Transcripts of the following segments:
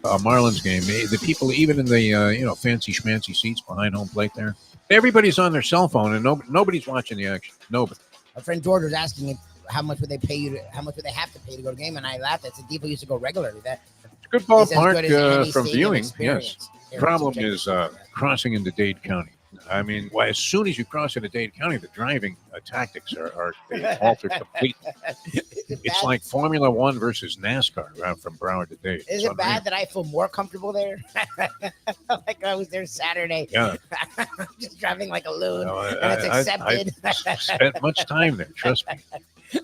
Marlins game. The people, even in the fancy schmancy seats behind home plate there, everybody's on their cell phone and nobody's watching the action. Nobody. Our friend George was asking how much would they pay you? How much would they have to pay to go to the game? And I laughed. I said, Defo used to go regularly. It's a good ballpark from viewing. Yes. The problem is crossing into Dade County. I mean, as soon as you cross into Dade County, the driving tactics are altered completely. It's like Formula One versus NASCAR from Broward to Dade. Is it bad that I feel more comfortable there? Like I was there Saturday. Yeah. Just driving like a loon. And it's accepted. I spent much time there, trust me.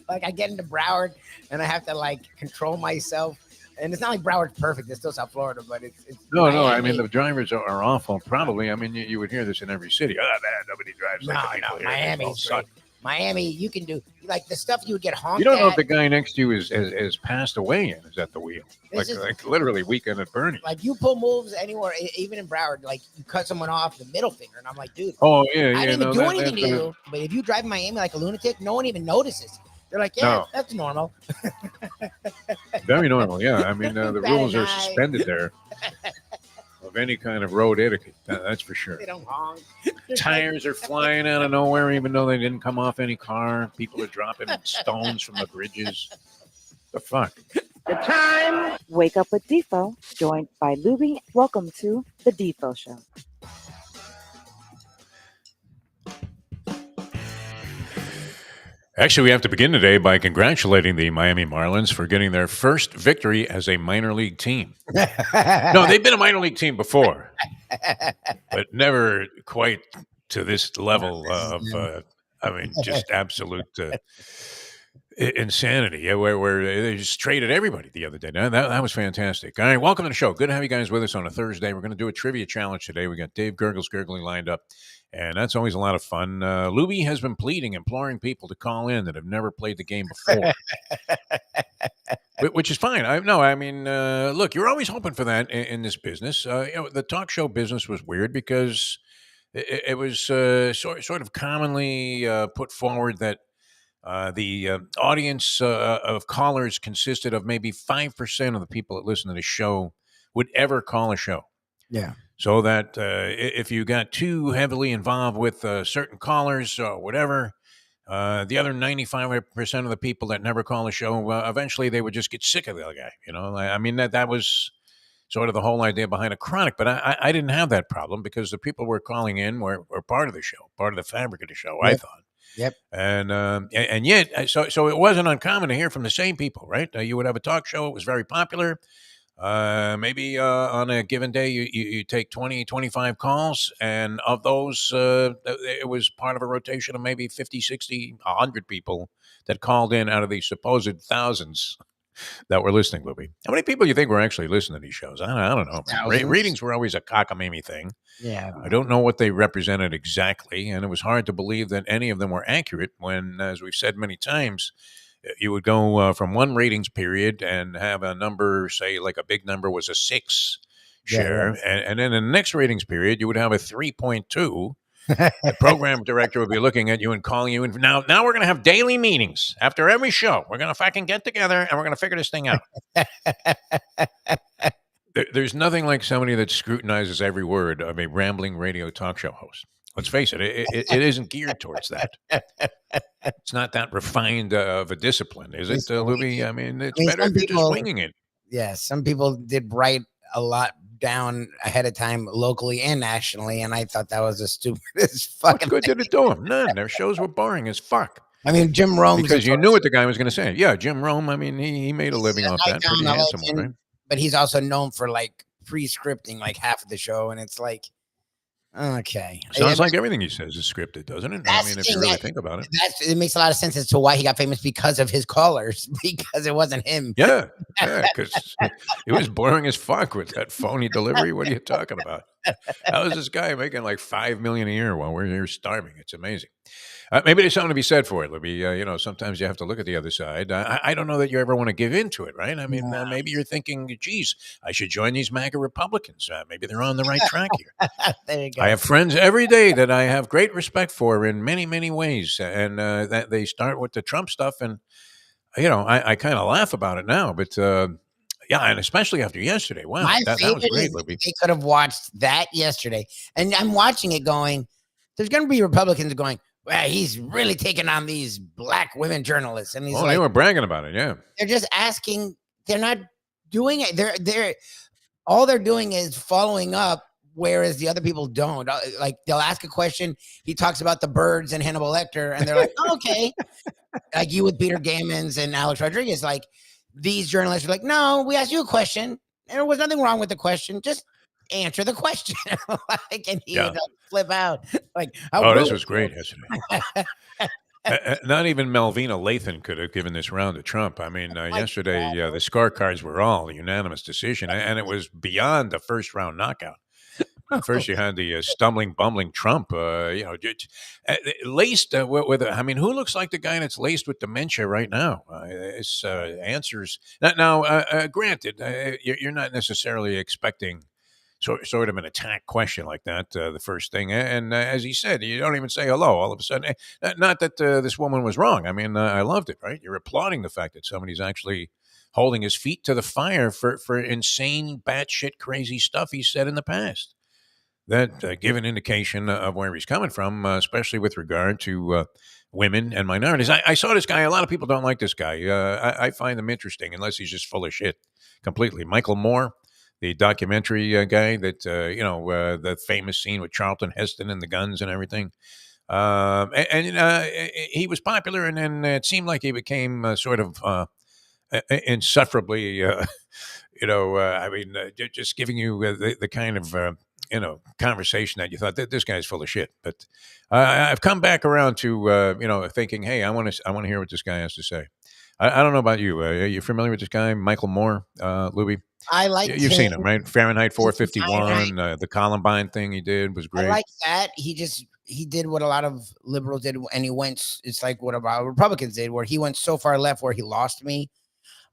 Like I get into Broward and I have to like control myself. And it's not like Broward's perfect. It's still South Florida, but it's no. I mean, the drivers are awful. Probably. I mean, you would hear this in every city. Oh, man, nobody drives like no. Miami's great. Miami, you can do like the stuff you would get honked. You don't know at. if the guy next to you is passed away and is at the wheel. Like literally Weekend at Bernie's. Like you pull moves anywhere, even in Broward. Like you cut someone off the middle finger, and I'm like, dude. Oh yeah. I didn't even do anything to you. But if you drive Miami like a lunatic, no one even notices. They're like, that's normal. Very normal, yeah. I mean, the rules are suspended there of any kind of road etiquette. That's for sure. They don't honk. Tires are flying out of nowhere, even though they didn't come off any car. People are dropping stones from the bridges. The fuck? The time. Wake up with Defo, joined by Lubie. Welcome to the Defo Show. Actually, we have to begin today by congratulating the Miami Marlins for getting their first victory as a minor league team. No, they've been a minor league team before, but never quite to this level of, just absolute insanity, where they just traded everybody the other day. Now, that was fantastic. All right, welcome to the show. Good to have you guys with us on a Thursday. We're going to do a trivia challenge today. We got Dave Gurggles Gergely lined up. And that's always a lot of fun. Lubie has been imploring people to call in that have never played the game before, which is fine. Look, you're always hoping for that in this business. The talk show business was weird because it was sort of commonly put forward that the audience of callers consisted of maybe 5% of the people that listen to the show would ever call a show. Yeah. So that if you got too heavily involved with certain callers or whatever, the other 95% of the people that never call a show, eventually they would just get sick of the guy. I mean, that was sort of the whole idea behind a chronic. But I didn't have that problem because the people were calling in were part of the show, part of the fabric of the show, Yep. I thought. Yep. And yet, so it wasn't uncommon to hear from the same people, right? You would have a talk show. It was very popular. Maybe on a given day you take 20, 25 calls, and of those it was part of a rotation of maybe 50, 60, 100 people that called in out of the supposed thousands that were listening, Lubie. How many people do you think were actually listening to these shows? I don't know. Ratings were always a cockamamie thing. Yeah. I don't know what they represented exactly, and it was hard to believe that any of them were accurate when, as we've said many times, you would go from one ratings period and have a number, say like a big number was a 6 share. Yeah. And then in the next ratings period, you would have a 3.2. The program director would be looking at you and calling you. And now we're going to have daily meetings after every show. We're going to fucking get together and we're going to figure this thing out. There's nothing like somebody that scrutinizes every word of a rambling radio talk show host. Let's face it, it isn't geared towards that. It's not that refined of a discipline, is it, Lubie? I mean, it's better if you're just winging it. Yeah, some people did write a lot down ahead of time locally and nationally, and I thought that was the stupidest fucking What good did it do them? None. Their shows were boring as fuck. I mean, Jim Rome. Because you knew what the guy was going to say. Yeah, Jim Rome, I mean, he made a living off that. Pretty handsome, right? But he's also known for, like, pre-scripting, like, half of the show, and it's like, okay. Sounds like everything he says is scripted, doesn't it? I mean, if you really think about it. It makes a lot of sense as to why he got famous because of his callers, because it wasn't him. Yeah, because it was boring as fuck with that phony delivery. What are you talking about? How is this guy making like $5 million a year while we're here starving? It's amazing. Maybe there's something to be said for it, Libby. Sometimes you have to look at the other side. I don't know that you ever want to give into it, right? I mean, maybe you're thinking, geez, I should join these MAGA Republicans. Maybe they're on the right track here. There you go. I have friends every day that I have great respect for in many, many ways. And that they start with the Trump stuff. And, I kind of laugh about it now. But, Yeah, and especially after yesterday. Wow, My that was favorite great, is Libby. they could have watched that yesterday. And I'm watching it going, there's going to be Republicans going, well, he's really taking on these black women journalists. And he's Oh, they like, were bragging about it. Yeah. they're just asking, they're not doing it. They're all they're doing is following up, whereas the other people don't. Like they'll ask a question, he talks about the birds and Hannibal Lecter, and they're like, oh, okay. Like you with Peter Gammons and Alex Rodriguez, like these journalists are like, no, we asked you a question. There was nothing wrong with the question. Just answer the question. Like, and he would flip out. Like, oh, this was great yesterday. Not even Malvina Lathan could have given this round to Trump. I mean, yesterday the scorecards were all unanimous decision, and it was beyond the first round knockout. First, you had the stumbling, bumbling Trump, laced with. I mean, who looks like the guy that's laced with dementia right now? His answers. Now, granted, you're not necessarily expecting sort of an attack question like that the first thing, and as he said, you don't even say hello. All of a sudden, not that this woman was wrong. I mean, I loved it. Right? You're applauding the fact that somebody's actually holding his feet to the fire for insane, batshit, crazy stuff he said in the past. That give an indication of where he's coming from, especially with regard to women and minorities. I saw this guy. A lot of people don't like this guy. I find him interesting, unless he's just full of shit completely. Michael Moore, the documentary guy that, the famous scene with Charlton Heston and the guns and everything. He was popular, and then it seemed like he became sort of insufferably, just giving you the kind of conversation that you thought that this guy's full of shit. But I've come back around to thinking, hey, I want to hear what this guy has to say. I don't know about you. Are you familiar with this guy, Michael Moore, Lubie? I like. You've seen him, right? Fahrenheit 451, the Columbine thing he did was great. I like that. He did what a lot of liberals did, and he went. It's like what about Republicans did, where he went so far left where he lost me.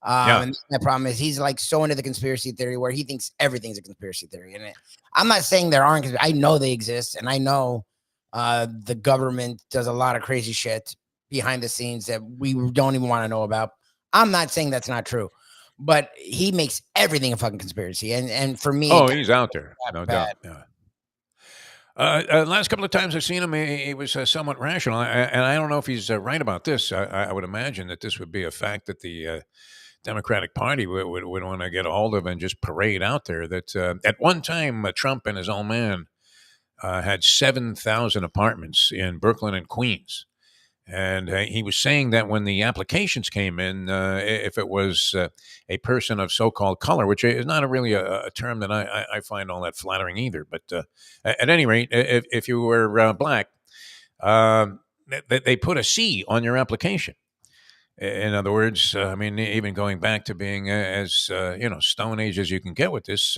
And the problem is he's like so into the conspiracy theory where he thinks everything's a conspiracy theory. And I'm not saying there aren't. I know they exist, and I know the government does a lot of crazy shit behind the scenes that we don't even want to know about. I'm not saying that's not true, but he makes everything a fucking conspiracy. And for me, he's out there, no doubt. Yeah. Last couple of times I've seen him, he was somewhat rational, and I don't know if he's right about this. I would imagine that this would be a fact that the Democratic Party would want to get a hold of and just parade out there. That at one time, Trump and his old man had 7,000 apartments in Brooklyn and Queens. And he was saying that when the applications came in, if it was a person of so-called color, which is not really a term that I find all that flattering either. But at any rate, if you were black, they put a C on your application. In other words, I mean, even going back to being as Stone Age as you can get with this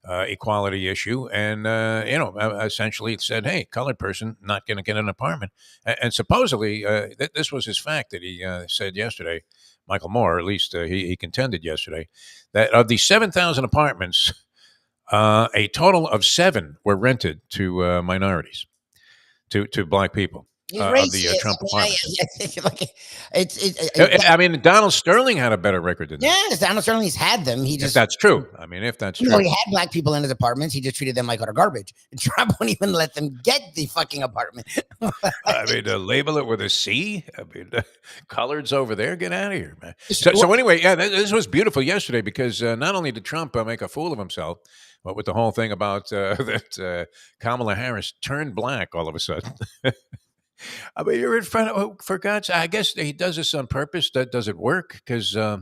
equality issue, and essentially it said, "Hey, colored person not going to get an apartment." And supposedly, this was his fact that he said yesterday. Michael Moore, at least he contended yesterday, that of the 7,000 apartments, a total of 7 were rented to minorities, to black people. Of the Trump apartments. I mean, Donald Sterling had a better record than that. Yes, Donald Sterling's had them. If that's true. I mean, if that's true. He had black people in his apartments. He just treated them like utter garbage. And Trump wouldn't even let them get the fucking apartment. I mean, label it with a C. I mean, coloreds over there. Get out of here, man. So anyway, yeah, this was beautiful yesterday because not only did Trump make a fool of himself, but with the whole thing about that Kamala Harris turned black all of a sudden. I mean, you're in front of, for God's sake, I guess he does this on purpose. Does it work? Because I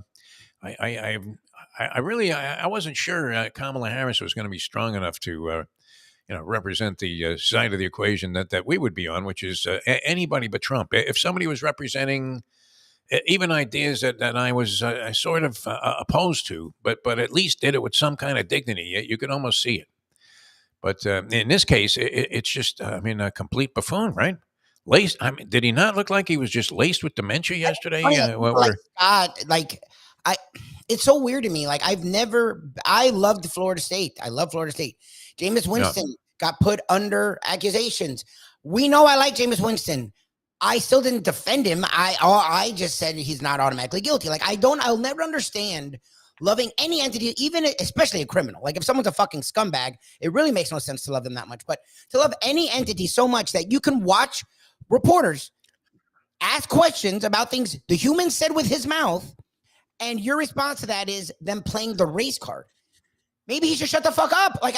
wasn't sure Kamala Harris was going to be strong enough to, represent the side of the equation that we would be on, which is anybody but Trump. If somebody was representing even ideas that I was sort of opposed to, but at least did it with some kind of dignity, you could almost see it. But in this case, it's just, a complete buffoon, right? Laced. I mean, did he not look like he was just laced with dementia yesterday? It's so weird to me. Like I loved Florida State. I love Florida State. Jameis Winston got put under accusations. We know I like Jameis Winston. I still didn't defend him. I just said he's not automatically guilty. Like I'll never understand loving any entity, even especially a criminal. Like if someone's a fucking scumbag, it really makes no sense to love them that much. But to love any entity so much that you can watch reporters ask questions about things the human said with his mouth, and your response to that is them playing the race card. Maybe he should shut the fuck up. Like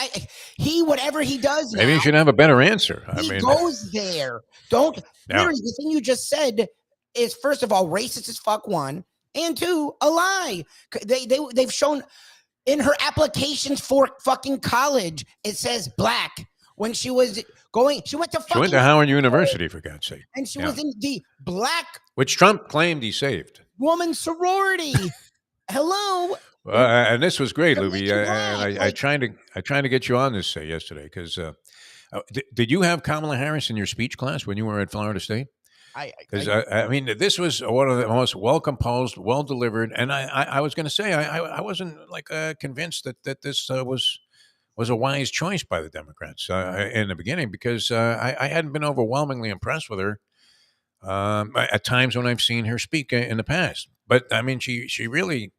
whatever he does. Maybe now, he should have a better answer. He goes there. Don't literally. The thing you just said is, first of all, racist as fuck. One, and two, a lie. They've shown in her applications for fucking college, it says black. When she was going, she went to Howard University, for God's sake, and she was in the black, which Trump claimed he saved, woman sorority. Hello. And this was great, Lubie. I tried to get you on this yesterday because did you have Kamala Harris in your speech class when you were at Florida State? Because I mean, this was one of the most well composed, well delivered, and I was going to say I wasn't like convinced that this was a wise choice by the Democrats in the beginning because I hadn't been overwhelmingly impressed with her at times when I've seen her speak in the past. But I mean, she really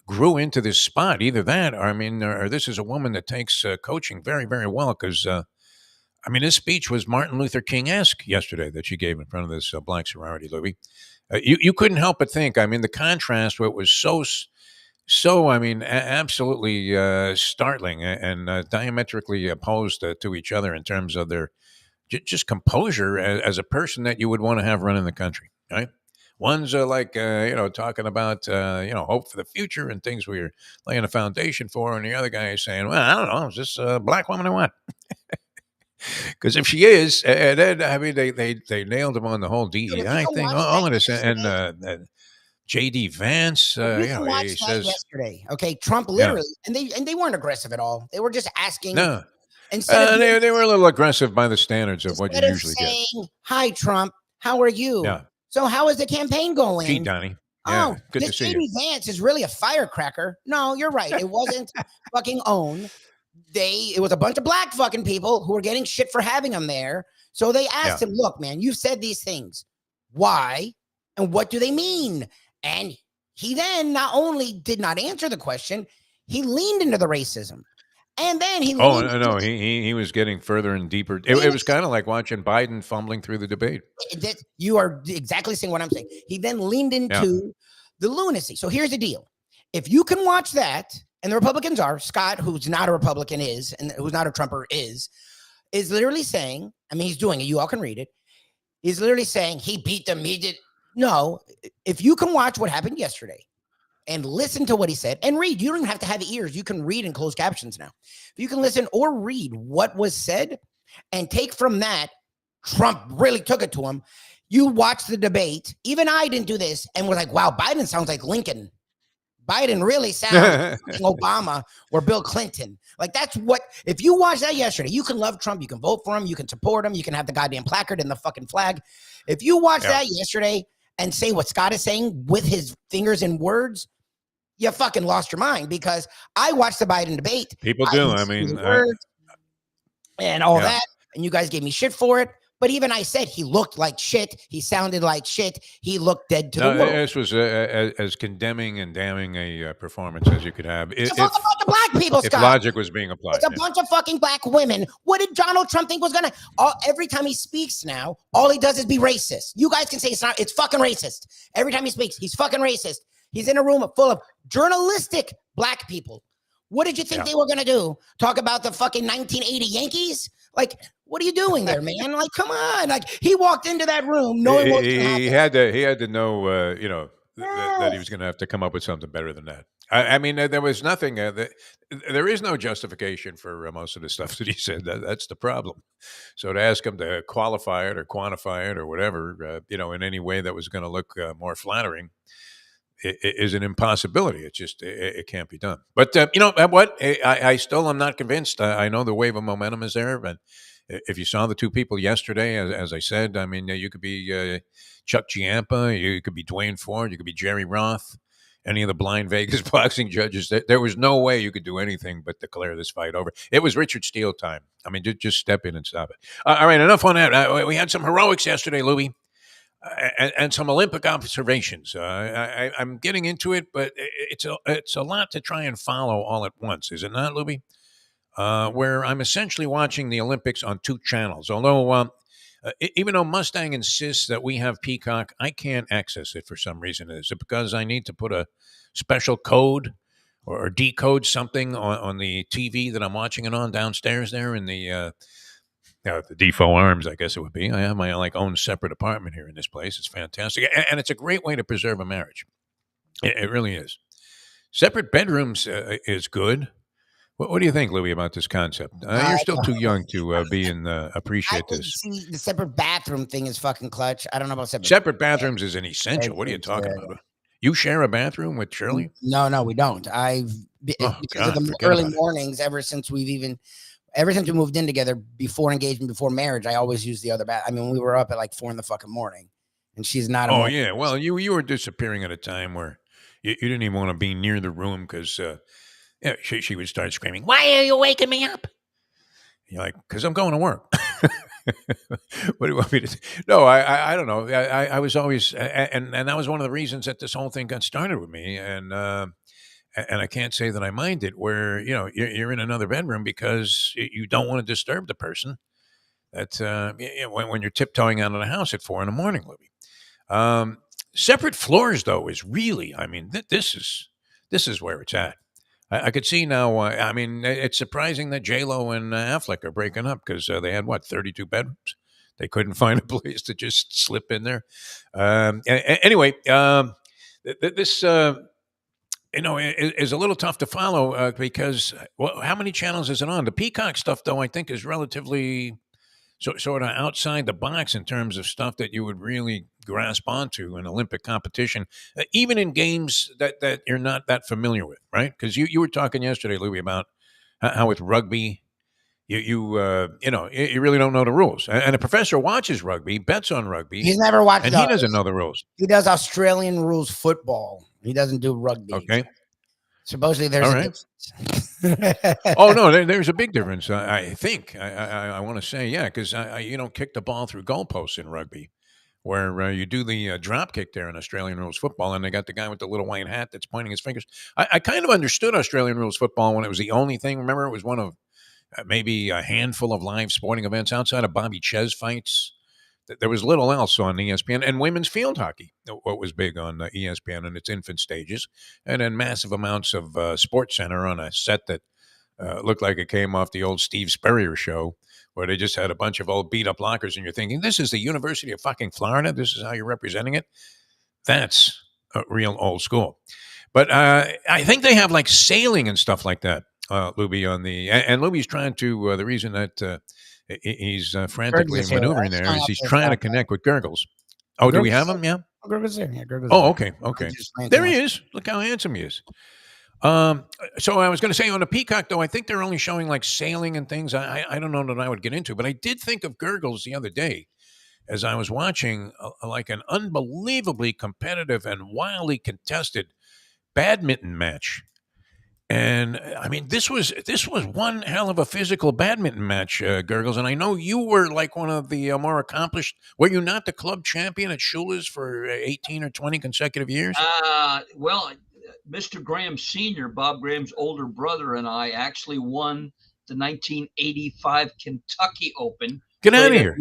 grew into this spot. Either that, or this is a woman that takes coaching very, very well. Because I mean, this speech was Martin Luther King-esque yesterday that she gave in front of this black sorority, Louie. You couldn't help but think. I mean, the contrast where it was so. I mean, absolutely startling and diametrically opposed to each other in terms of their just composure as a person that you would want to have running the country, right? One's talking about, hope for the future and things we're laying a foundation for. And the other guy is saying, well, I don't know, is this a black woman or what? Because if she is, then, I mean, they nailed him on the whole DEI thing, all of this. And J.D. Vance, he says yesterday, okay, Trump literally, and they weren't aggressive at all. They were just asking. No. They were a little aggressive by the standards of what you usually get. Hi, Trump. How are you? Yeah. So how is the campaign going? Gee, Donnie. Yeah, good to see you. Vance is really a firecracker. No, you're right. It wasn't fucking OWN. It was a bunch of black fucking people who were getting shit for having him there. So they asked him, look, man, you've said these things. Why? And what do they mean? And he then not only did not answer the question, he leaned into the racism. And then he he was getting further and deeper. It was kind of like watching Biden fumbling through the debate. You are exactly saying what I'm saying. He then leaned into the lunacy. So here's the deal. If you can watch that, and the Republicans are, Scott, who's not a Republican and who's not a Trumper is literally saying, I mean, he's doing it. You all can read it. He's literally saying he beat them. He did. No, if you can watch what happened yesterday, and listen to what he said and read. You don't even have to have ears. You can read in closed captions now. You can listen or read what was said and take from that. Trump really took it to him. You watch the debate. Even I didn't do this and was like, wow, Biden sounds like Lincoln. Biden really sounds like Obama or Bill Clinton. Like that's what, if you watch that yesterday, you can love Trump. You can vote for him. You can support him. You can have the goddamn placard and the fucking flag. If you watch that yesterday and say what Scott is saying with his fingers and words, you fucking lost your mind because I watched the Biden debate. People do. I mean, and all that. And you guys gave me shit for it. But even I said he looked like shit. He sounded like shit. He looked dead to the world. This was as condemning and damning a performance as you could have. It's a bunch of black people, Scott. If logic was being applied. It's a bunch of fucking black women. What did Donald Trump think was going to... Every time he speaks now, all he does is be racist. You guys can say it's not. It's fucking racist. Every time he speaks, he's fucking racist. He's in a room full of journalistic black people. What did you think they were going to do? Talk about the fucking 1980 Yankees? Like, what are you doing there, man? Like, come on. Like, he walked into that room knowing what was going to happen. He had to know, that he was going to have to come up with something better than that. I mean, there was nothing. There is no justification for most of the stuff that he said. That's the problem. So to ask him to qualify it or quantify it or whatever, in any way that was going to look more flattering, is an impossibility. It just it can't be done. But what? I still am not convinced. I know the wave of momentum is there, but if you saw the two people yesterday, as I said, I mean, you could be Chuck Giampa, you could be Dwayne Ford, you could be Jerry Roth, any of the blind Vegas boxing judges. There was no way you could do anything but declare this fight over. It was Richard Steele time. I mean, just step in and stop it. All right, enough on that. We had some heroics yesterday, Louie. and some Olympic observations. I'm getting into it, but it's a lot to try and follow all at once, is it not, Lubie? Where I'm essentially watching the Olympics on two channels. Although, even though Mustang insists that we have Peacock, I can't access it for some reason. Is it because I need to put a special code or decode something on the TV that I'm watching it on downstairs there in the Defo Arms, I guess it would be. I have my own separate apartment here in this place. It's fantastic, and it's a great way to preserve a marriage. It really is. Separate bedrooms is good. What do you think, Louis, about this concept? You're still too young to appreciate this. See, the separate bathroom thing is fucking clutch. I don't know about separate bathrooms is an essential. What are you talking about? You share a bathroom with Shirley? No, we don't. Because of the early mornings, ever since we moved in together, before engagement, before marriage, I always use the other bath. I mean, we were up at like 4 in the fucking morning, and she's not. Yeah. Well, you were disappearing at a time where you didn't even want to be near the room because she would start screaming, "Why are you waking me up?" You're like, "Because I'm going to work." What do you want me to do? No, I don't know. I was always, and that was one of the reasons that this whole thing got started with me. And I can't say that I mind it where, you're in another bedroom because you don't want to disturb the person that, when you're tiptoeing out of the house at 4 in the morning, Libby. Separate floors though is really, this is where it's at. I could see now. It's surprising that J-Lo and Affleck are breaking up because they had 32 bedrooms. They couldn't find a place to just slip in there. Anyway, this is a little tough to follow because how many channels is it on? The Peacock stuff, though, I think is relatively sort of outside the box in terms of stuff that you would really grasp onto in Olympic competition, even in games that you're not that familiar with, right? Because you were talking yesterday, Louie, about how with rugby, you really don't know the rules. And a professor watches rugby, bets on rugby. He's never watched and he doesn't know the rules. He does Australian rules football. He doesn't do rugby. Okay. Supposedly there's a difference. Oh, no, there's a big difference. I think. I want to say, yeah, because you don't kick the ball through goalposts in rugby, where you do the drop kick there in Australian rules football, and they got the guy with the little white hat that's pointing his fingers. I kind of understood Australian rules football when it was the only thing. Remember, it was one of maybe a handful of live sporting events outside of Bobby Ches fights. There was little else on ESPN, and women's field hockey, what was big on ESPN in its infant stages, and then massive amounts of Sports Center on a set that looked like it came off the old Steve Spurrier show, where they just had a bunch of old beat-up lockers, and you're thinking, this is the University of fucking Florida? This is how you're representing it? That's real old school. But I think they have like sailing and stuff like that, Lubie, on the... And Lubie's trying to... the reason that... he's frantically maneuvering there is he's trying to connect with Gurggles. Oh, do we have him? Yeah. Gurggles there. Yeah, Gurggles. Oh, okay. There he is. Look how handsome he is. So I was going to say on the Peacock, though, I think they're only showing like sailing and things. I don't know that I would get into, but I did think of Gurggles the other day as I was watching like an unbelievably competitive and wildly contested badminton match. And this was one hell of a physical badminton match, Gurggles. And I know you were like one of the more accomplished. Were you not the club champion at Schuler's for 18 or 20 consecutive years? Well, Mr. Graham Sr., Bob Graham's older brother, and I actually won the 1985 Kentucky Open. Get out of here!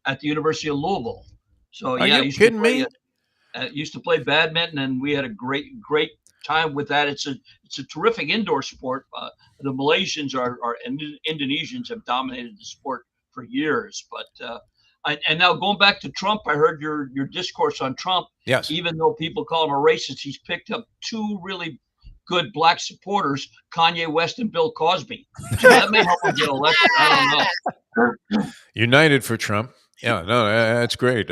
At the University of Louisville. So are you kidding me? Used to play badminton, and we had a great time with that. It's a terrific indoor sport. The Malaysians and Indonesians have dominated the sport for years. But and now going back to Trump, I heard your discourse on Trump. Yes. Even though people call him a racist, he's picked up two really good black supporters, Kanye West and Bill Cosby. So that may help him get elected. I don't know. United for Trump. Yeah, no, that's great.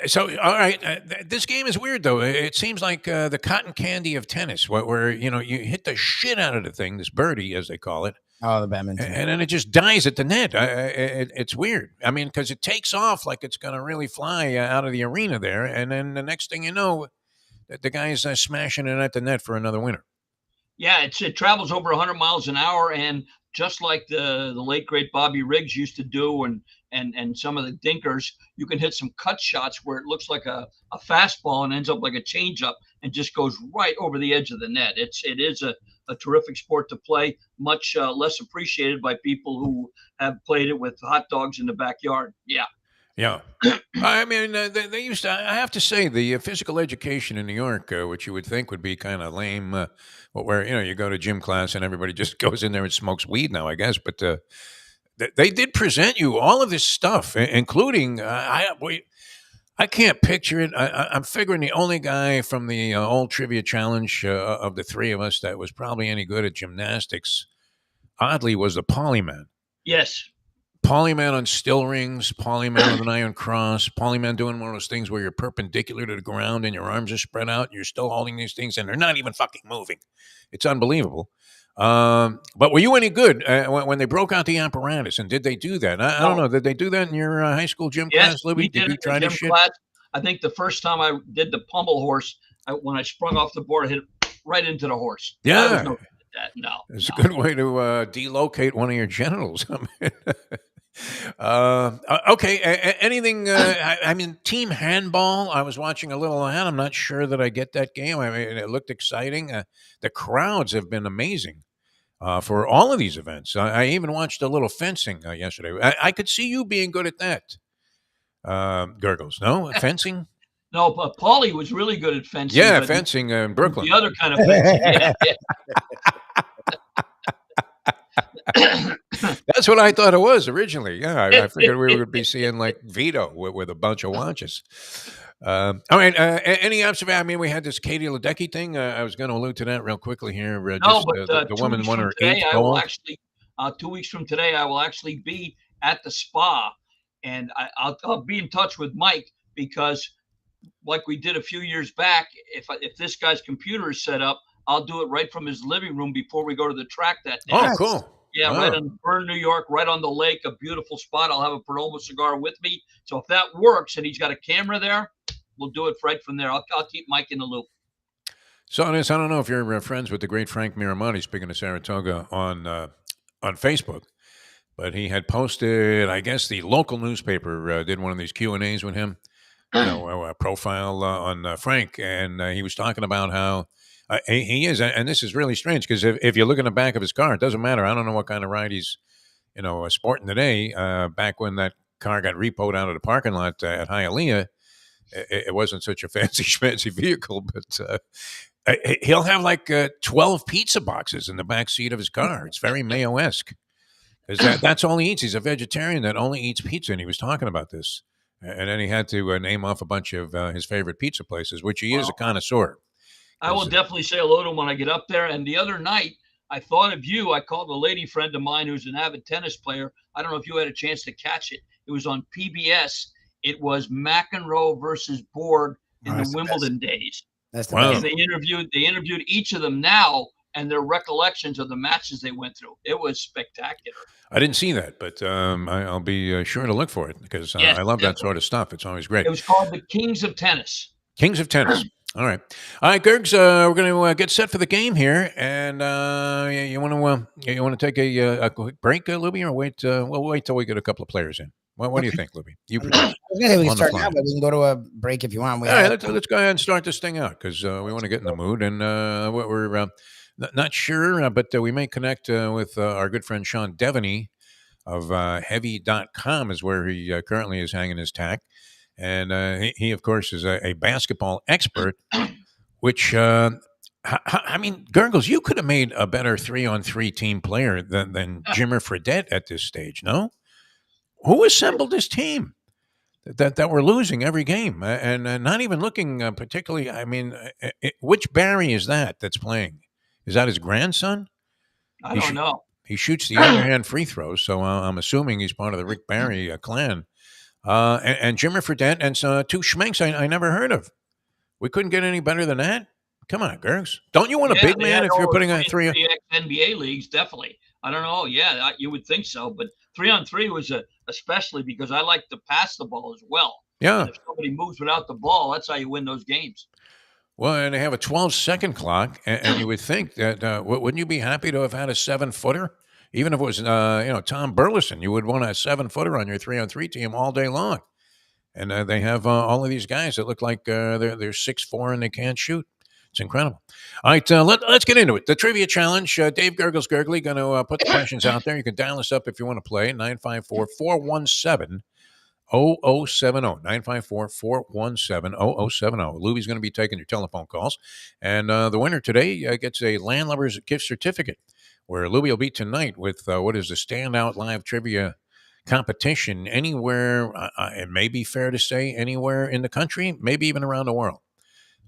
So, all right, this game is weird, though. It seems like the cotton candy of tennis, where you hit the shit out of the thing, this birdie, as they call it. Oh, the badminton. And then it just dies at the net. It's weird. Because it takes off like it's going to really fly out of the arena there, and then the next thing you know, the guy's smashing it at the net for another winner. Yeah, it travels over 100 miles an hour, and just like the late great Bobby Riggs used to do, and some of the dinkers, you can hit some cut shots where it looks like a fastball and ends up like a changeup and just goes right over the edge of the net. It is a terrific sport to play, much less appreciated by people who have played it with hot dogs in the backyard. Yeah. Yeah. I mean, they used to. I have to say, the physical education in New York, which you would think would be kind of lame, where you go to gym class and everybody just goes in there and smokes weed now, I guess. But they did present you all of this stuff, including I can't picture it. I'm figuring the only guy from the old trivia challenge of the three of us that was probably any good at gymnastics, oddly, was the polyman. Yes. Polyman on still rings, polyman with an iron cross, polyman doing one of those things where you're perpendicular to the ground and your arms are spread out and you're still holding these things and they're not even fucking moving. It's unbelievable. But were you any good when they broke out the apparatus? And did they do that? I don't know. Did they do that in your high school gym class, Lubie? Did you try this shit? Class. I think the first time I did the pummel horse, when I sprung off the board, I hit it right into the horse. Yeah. No, it's a good way to delocate one of your genitals. Okay. Anything? I mean, team handball. I was watching a little of that. I'm not sure that I get that game. I mean, it looked exciting. The crowds have been amazing for all of these events. I even watched a little fencing yesterday. I could see you being good at that, Gurggles. No fencing. No, but Paulie was really good at fencing. Yeah, fencing in Brooklyn. The other kind of fencing. That's what I thought it was originally. Yeah, I figured we would be seeing like Vito with a bunch of watches. All right. Any observation? I mean, we had this Katie Ledecky thing. I was going to allude to that real quickly here. The woman won her 8th gold. 2 weeks from today, I will actually be at the spa, and I'll be in touch with Mike because, like we did a few years back, if this guy's computer is set up, I'll do it right from his living room before we go to the track that day. Oh, cool. Yeah, wow. Right on Bern, New York, right on the lake, a beautiful spot. I'll have a Perdomo cigar with me. So if that works and he's got a camera there, we'll do it right from there. I'll keep Mike in the loop. So, I don't know if you're friends with the great Frank Miramonte, speaking of Saratoga, on Facebook, but he had posted, I guess the local newspaper did one of these Q&As with him, a profile on Frank, and he was talking about how he is, and this is really strange because if you look in the back of his car, it doesn't matter. I don't know what kind of ride he's, sporting today. Back when that car got repoed out of the parking lot at Hialeah, it wasn't such a fancy vehicle, but he'll have like 12 pizza boxes in the back seat of his car. It's very Mayo-esque because that's all he eats. He's a vegetarian that only eats pizza, and he was talking about this, and then he had to name off a bunch of his favorite pizza places, which he is a connoisseur. I will definitely say hello to him when I get up there. And the other night, I thought of you. I called a lady friend of mine who's an avid tennis player. I don't know if you had a chance to catch it. It was on PBS. It was McEnroe versus Borg in the Wimbledon days. That's the best. And they interviewed each of them now and their recollections of the matches they went through. It was spectacular. I didn't see that, but I'll be sure to look for it because I love that sort of stuff. It's always great. It was called The Kings of Tennis. Kings of Tennis. All right, Gurgs. We're going to get set for the game here, and you want to take a quick break, Lubie, or wait? We'll wait till we get a couple of players in. What do you think, Lubie? I was going to say we can start now, but we can go to a break if you want. All right, let's go ahead and start this thing out because we want to get in the mood, and we're not sure, but we may connect with our good friend Sean Devaney of Heavy.com is where he currently is hanging his tack. And he, of course, is a basketball expert, which, I mean, Gurggles, you could have made a better 3-on-3 team player than Jimmer Fredette at this stage, no? Who assembled this team that we're losing every game and not even looking particularly, I mean, which Barry is that's playing? Is that his grandson? I don't know. He shoots the underhand free throws, so I'm assuming he's part of the Rick Barry clan. And Jimmer Fredette and two schmenks I never heard of. We couldn't get any better than that. Come on, Gurgs. Don't you want a big man if you're putting a 3 NBA leagues? Definitely. I don't know. Yeah, you would think so. But 3-on-3 was especially because I like to pass the ball as well. Yeah. And if somebody moves without the ball, that's how you win those games. Well, and they have a 12-second clock, and you would think that wouldn't you be happy to have had a 7-footer? Even if it was, Tom Burleson, you would want a 7-footer on your 3-on-3 team all day long. And they have all of these guys that look like they're 6'4" and they can't shoot. It's incredible. All right, let's get into it. The trivia challenge. Dave Gurggles Gergely going to put the questions out there. You can dial us up if you want to play. 954-417-0070. 954-417-0070. Lubie's going to be taking your telephone calls. And the winner today gets a Landlubbers gift certificate where Lubie will be tonight with what is the standout live trivia competition anywhere. It may be fair to say anywhere in the country, maybe even around the world.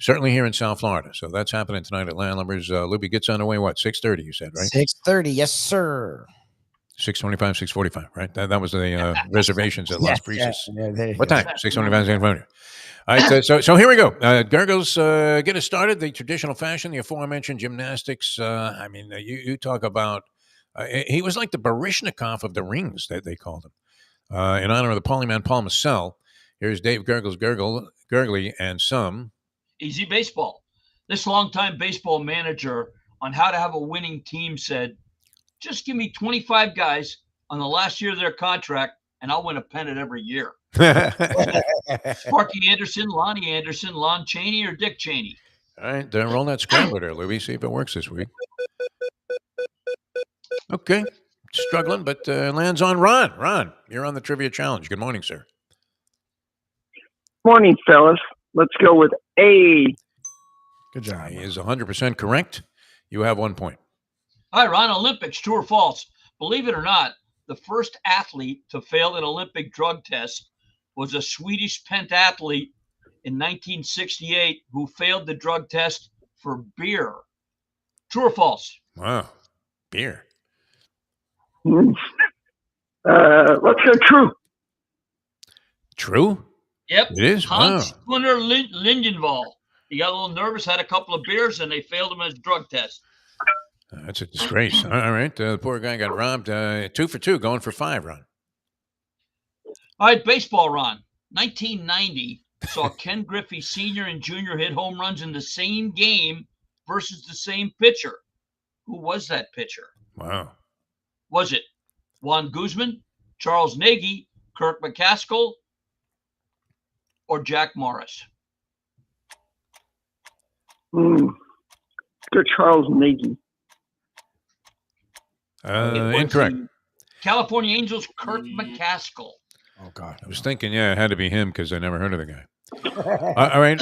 Certainly here in South Florida. So that's happening tonight at Landlubbers. Lubie gets underway, 6:30, you said, right? 6:30, yes, sir. 6:25, 6:45, right? That was the reservations at Las Brisas. Yeah, what time? 6:25, 6:40. All right, so here we go. Gurggles, get us started. The traditional fashion, the aforementioned gymnastics. You talk about, he was like the Baryshnikov of the rings, that they called him. In honor of the polyman Paul Massell, here's Dave Gurggles Gergely and some Easy Baseball. This longtime baseball manager on how to have a winning team said, just give me 25 guys on the last year of their contract, and I'll win a pennant every year. Sparky Anderson, Lonnie Anderson, Lon Chaney, or Dick Cheney? All right, roll that scrambler there, Lubie. See if it works this week. Okay. Struggling, but lands on Ron. Ron, you're on the trivia challenge. Good morning, sir. Morning, fellas. Let's go with A. Good job. He is 100% correct. You have 1 point. All right, Ron, Olympics, true or false? Believe it or not, the first athlete to fail an Olympic drug test was a Swedish pentathlete in 1968 who failed the drug test for beer. True or false? Wow. Beer. Let's go true. True? Yep. It is? Hans Wow. Gunnar Lindenwall. He got a little nervous, had a couple of beers, and they failed him as drug test. That's a disgrace. All right. The poor guy got robbed. 2 for 2, going for 5, Ron. All right, baseball, Ron. 1990 saw Ken Griffey Sr. and Jr. hit home runs in the same game versus the same pitcher. Who was that pitcher? Wow. Was it Juan Guzman, Charles Nagy, Kirk McCaskill, or Jack Morris? Go Charles Nagy. Incorrect. California Angels, Kirk McCaskill. Oh, God. I was thinking, it had to be him because I never heard of the guy. All right.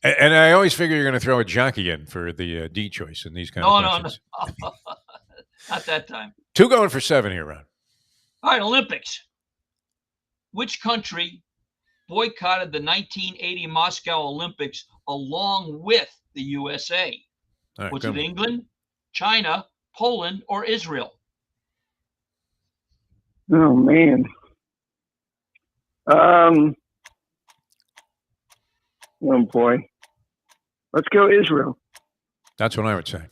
And I always figure you're going to throw a jockey in for the D choice in these kind of questions. No. Not that time. 2 going for 7 here, Ron. All right, Olympics. Which country boycotted the 1980 Moscow Olympics along with the USA? All right, Was it England, China, Poland, or Israel? Oh, man. Oh, boy. Let's go Israel. That's what I would say.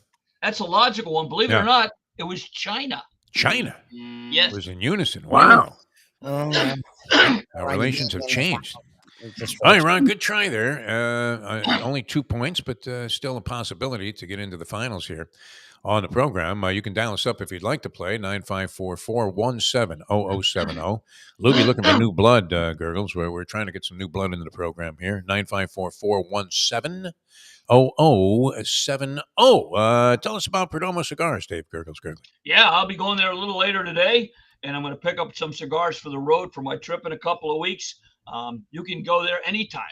That's a logical one. Believe it or not, it was China. China? Yes. It was in unison. Wow. Oh, Our relations have changed. All right, Ron, good try there. Only 2 points, but still a possibility to get into the finals here on the program. You can dial us up if you'd like to play, 954-417-0070. Lubie looking for new blood, Gurggles. We're trying to get some new blood into the program here, 954-417-0070. Tell us about Perdomo Cigars, Dave Gurggles Gergely. Yeah, I'll be going there a little later today, and I'm going to pick up some cigars for the road for my trip in a couple of weeks. You can go there anytime,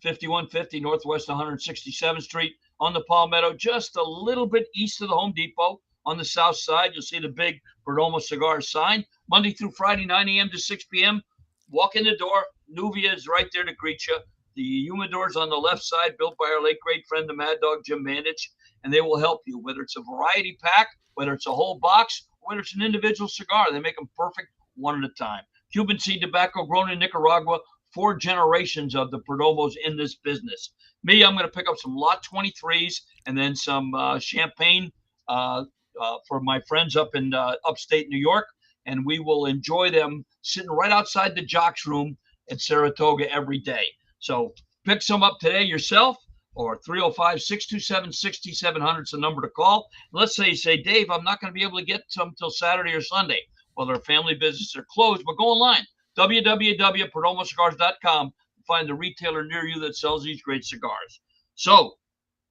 5150 Northwest 167th Street on the Palmetto, just a little bit east of the Home Depot on the south side. You'll see the big Perdomo Cigars sign, Monday through Friday, 9 a.m. to 6 p.m. Walk in the door. Nuvia is right there to greet you. The humidor's on the left side, built by our late great friend, the Mad Dog Jim Mandich, and they will help you, whether it's a variety pack, whether it's a whole box, whether it's an individual cigar. They make them perfect one at a time. Cuban seed tobacco grown in Nicaragua, 4 generations of the Perdomos in this business. Me, I'm going to pick up some Lot 23s and then some champagne for my friends up in upstate New York, and we will enjoy them sitting right outside the Jocks room at Saratoga every day. So pick some up today yourself, or 305-627-6700 is the number to call. Let's say you say, Dave, I'm not going to be able to get some till Saturday or Sunday. Well, their family businesses are closed, but go online, www.perdomocigars.com, to find the retailer near you that sells these great cigars. So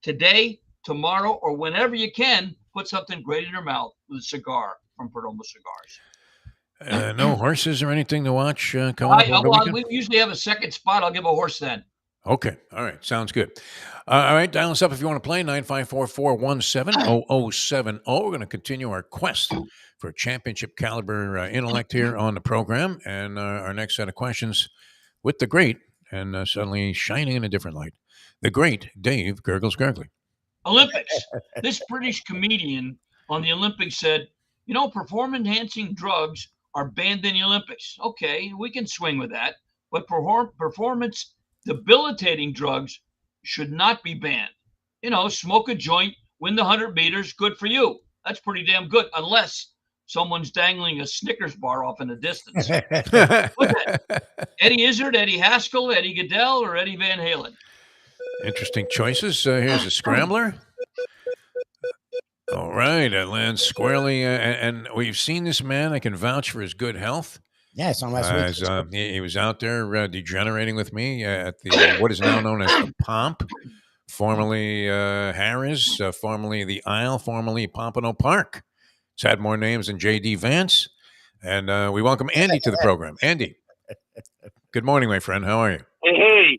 today, tomorrow, or whenever you can, put something great in your mouth with a cigar from Perdomo Cigars. No horses or anything to watch coming up over the weekend? We usually have a second spot. I'll give a horse then. Okay. All right. Sounds good. All right. Dial us up if you want to play. 954-417-0070. We're going to continue our quest for championship caliber intellect here on the program. And our next set of questions with the great, and suddenly shining in a different light, the great Dave Gurggles Gergely. Olympics. This British comedian on the Olympics said, performance-enhancing drugs are banned in the Olympics. Okay, we can swing with that. But performance-debilitating drugs should not be banned. Smoke a joint, win the 100 meters, good for you. That's pretty damn good, unless someone's dangling a Snickers bar off in the distance. Eddie Izzard, Eddie Haskell, Eddie Goodell, or Eddie Van Halen? Interesting choices. Here's a scrambler. All right, it lands squarely, and we've seen this man. I can vouch for his good health. Yeah, it's on last week. He was out there degenerating with me at the what is now known as the Pomp, formerly Harris, formerly the Isle, formerly Pompano Park. It's had more names than J.D. Vance, and we welcome Andy to the program. Andy, good morning, my friend. How are you? Hey,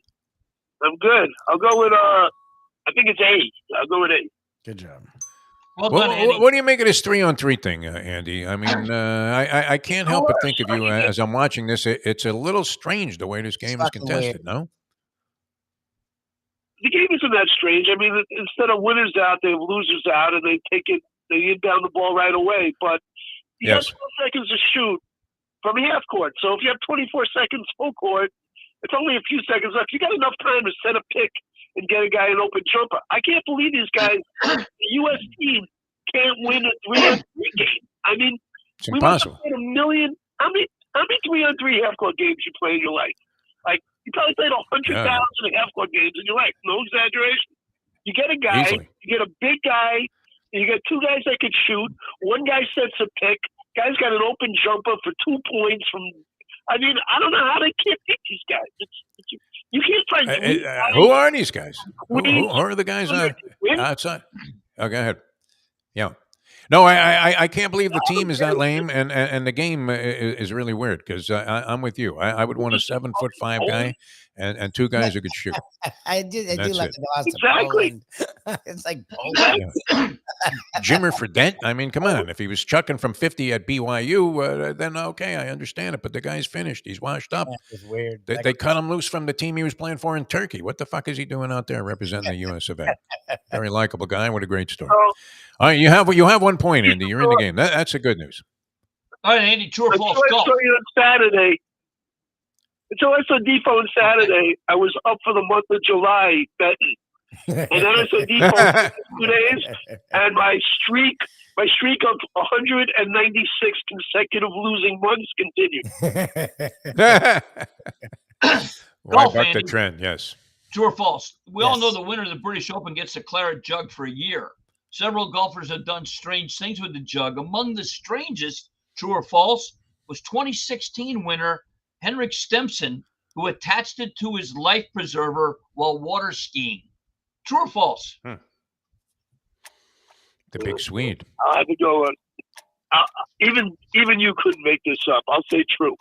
I'm good. I'll go with I think it's A. I'll go with A. Good job. Well done, Andy. What do you make of this 3-on-3 thing, Andy? I mean, I can't help but think of you as I'm watching this. It's a little strange the way this game is contested, no? The game isn't that strange. I mean, instead of winners out, they have losers out, and they get down the ball right away. But you have 12 seconds to shoot from half court. So if you have 24 seconds full court, it's only a few seconds left. You got enough time to set a pick and get a guy an open jumper. I can't believe these guys, the U.S. team, can't win a 3-on-3 game. I mean, it's impossible. We must have played a million. How many 3-on-3 half-court games you play in your life? Like, you probably played 100,000 half-court games in your life. No exaggeration. You get a guy, you get a big guy, you get two guys that can shoot. One guy sets a pick. Guy's got an open jumper for 2 points from. I mean, I don't know how they can't beat these guys. You can't find. Who are these guys? Who are the guys outside? Oh, go ahead. Yeah. No, I can't believe the team is that lame, and the game is really weird because I'm with you. I would want a 7'5" guy and two guys who could shoot. I do like the loss exactly. It's like Jimmer Fredette. I mean, come on. If he was chucking from 50 at BYU, then okay, I understand it. But the guy's finished. He's washed up. It's weird. They cut him loose from the team he was playing for in Turkey. What the fuck is he doing out there representing the U.S. of A? Very likable guy with a great story. All right, you have 1 point, Andy. You're in the game. That's the good news. All right, Andy, true or false? I saw you on Saturday. Until I saw Defo on Saturday, I was up for the month of July betting. And then I saw Defo for 2 days, and my streak of 196 consecutive losing months continued. Why buck the trend? Yes. True or false? We all know the winner of the British Open gets the claret jug for a year. Several golfers have done strange things with the jug. Among the strangest, true or false, was 2016 winner Henrik Stenson, who attached it to his life preserver while water skiing. True or false? The big Swede. I'll have to go on. Even you couldn't make this up. I'll say true.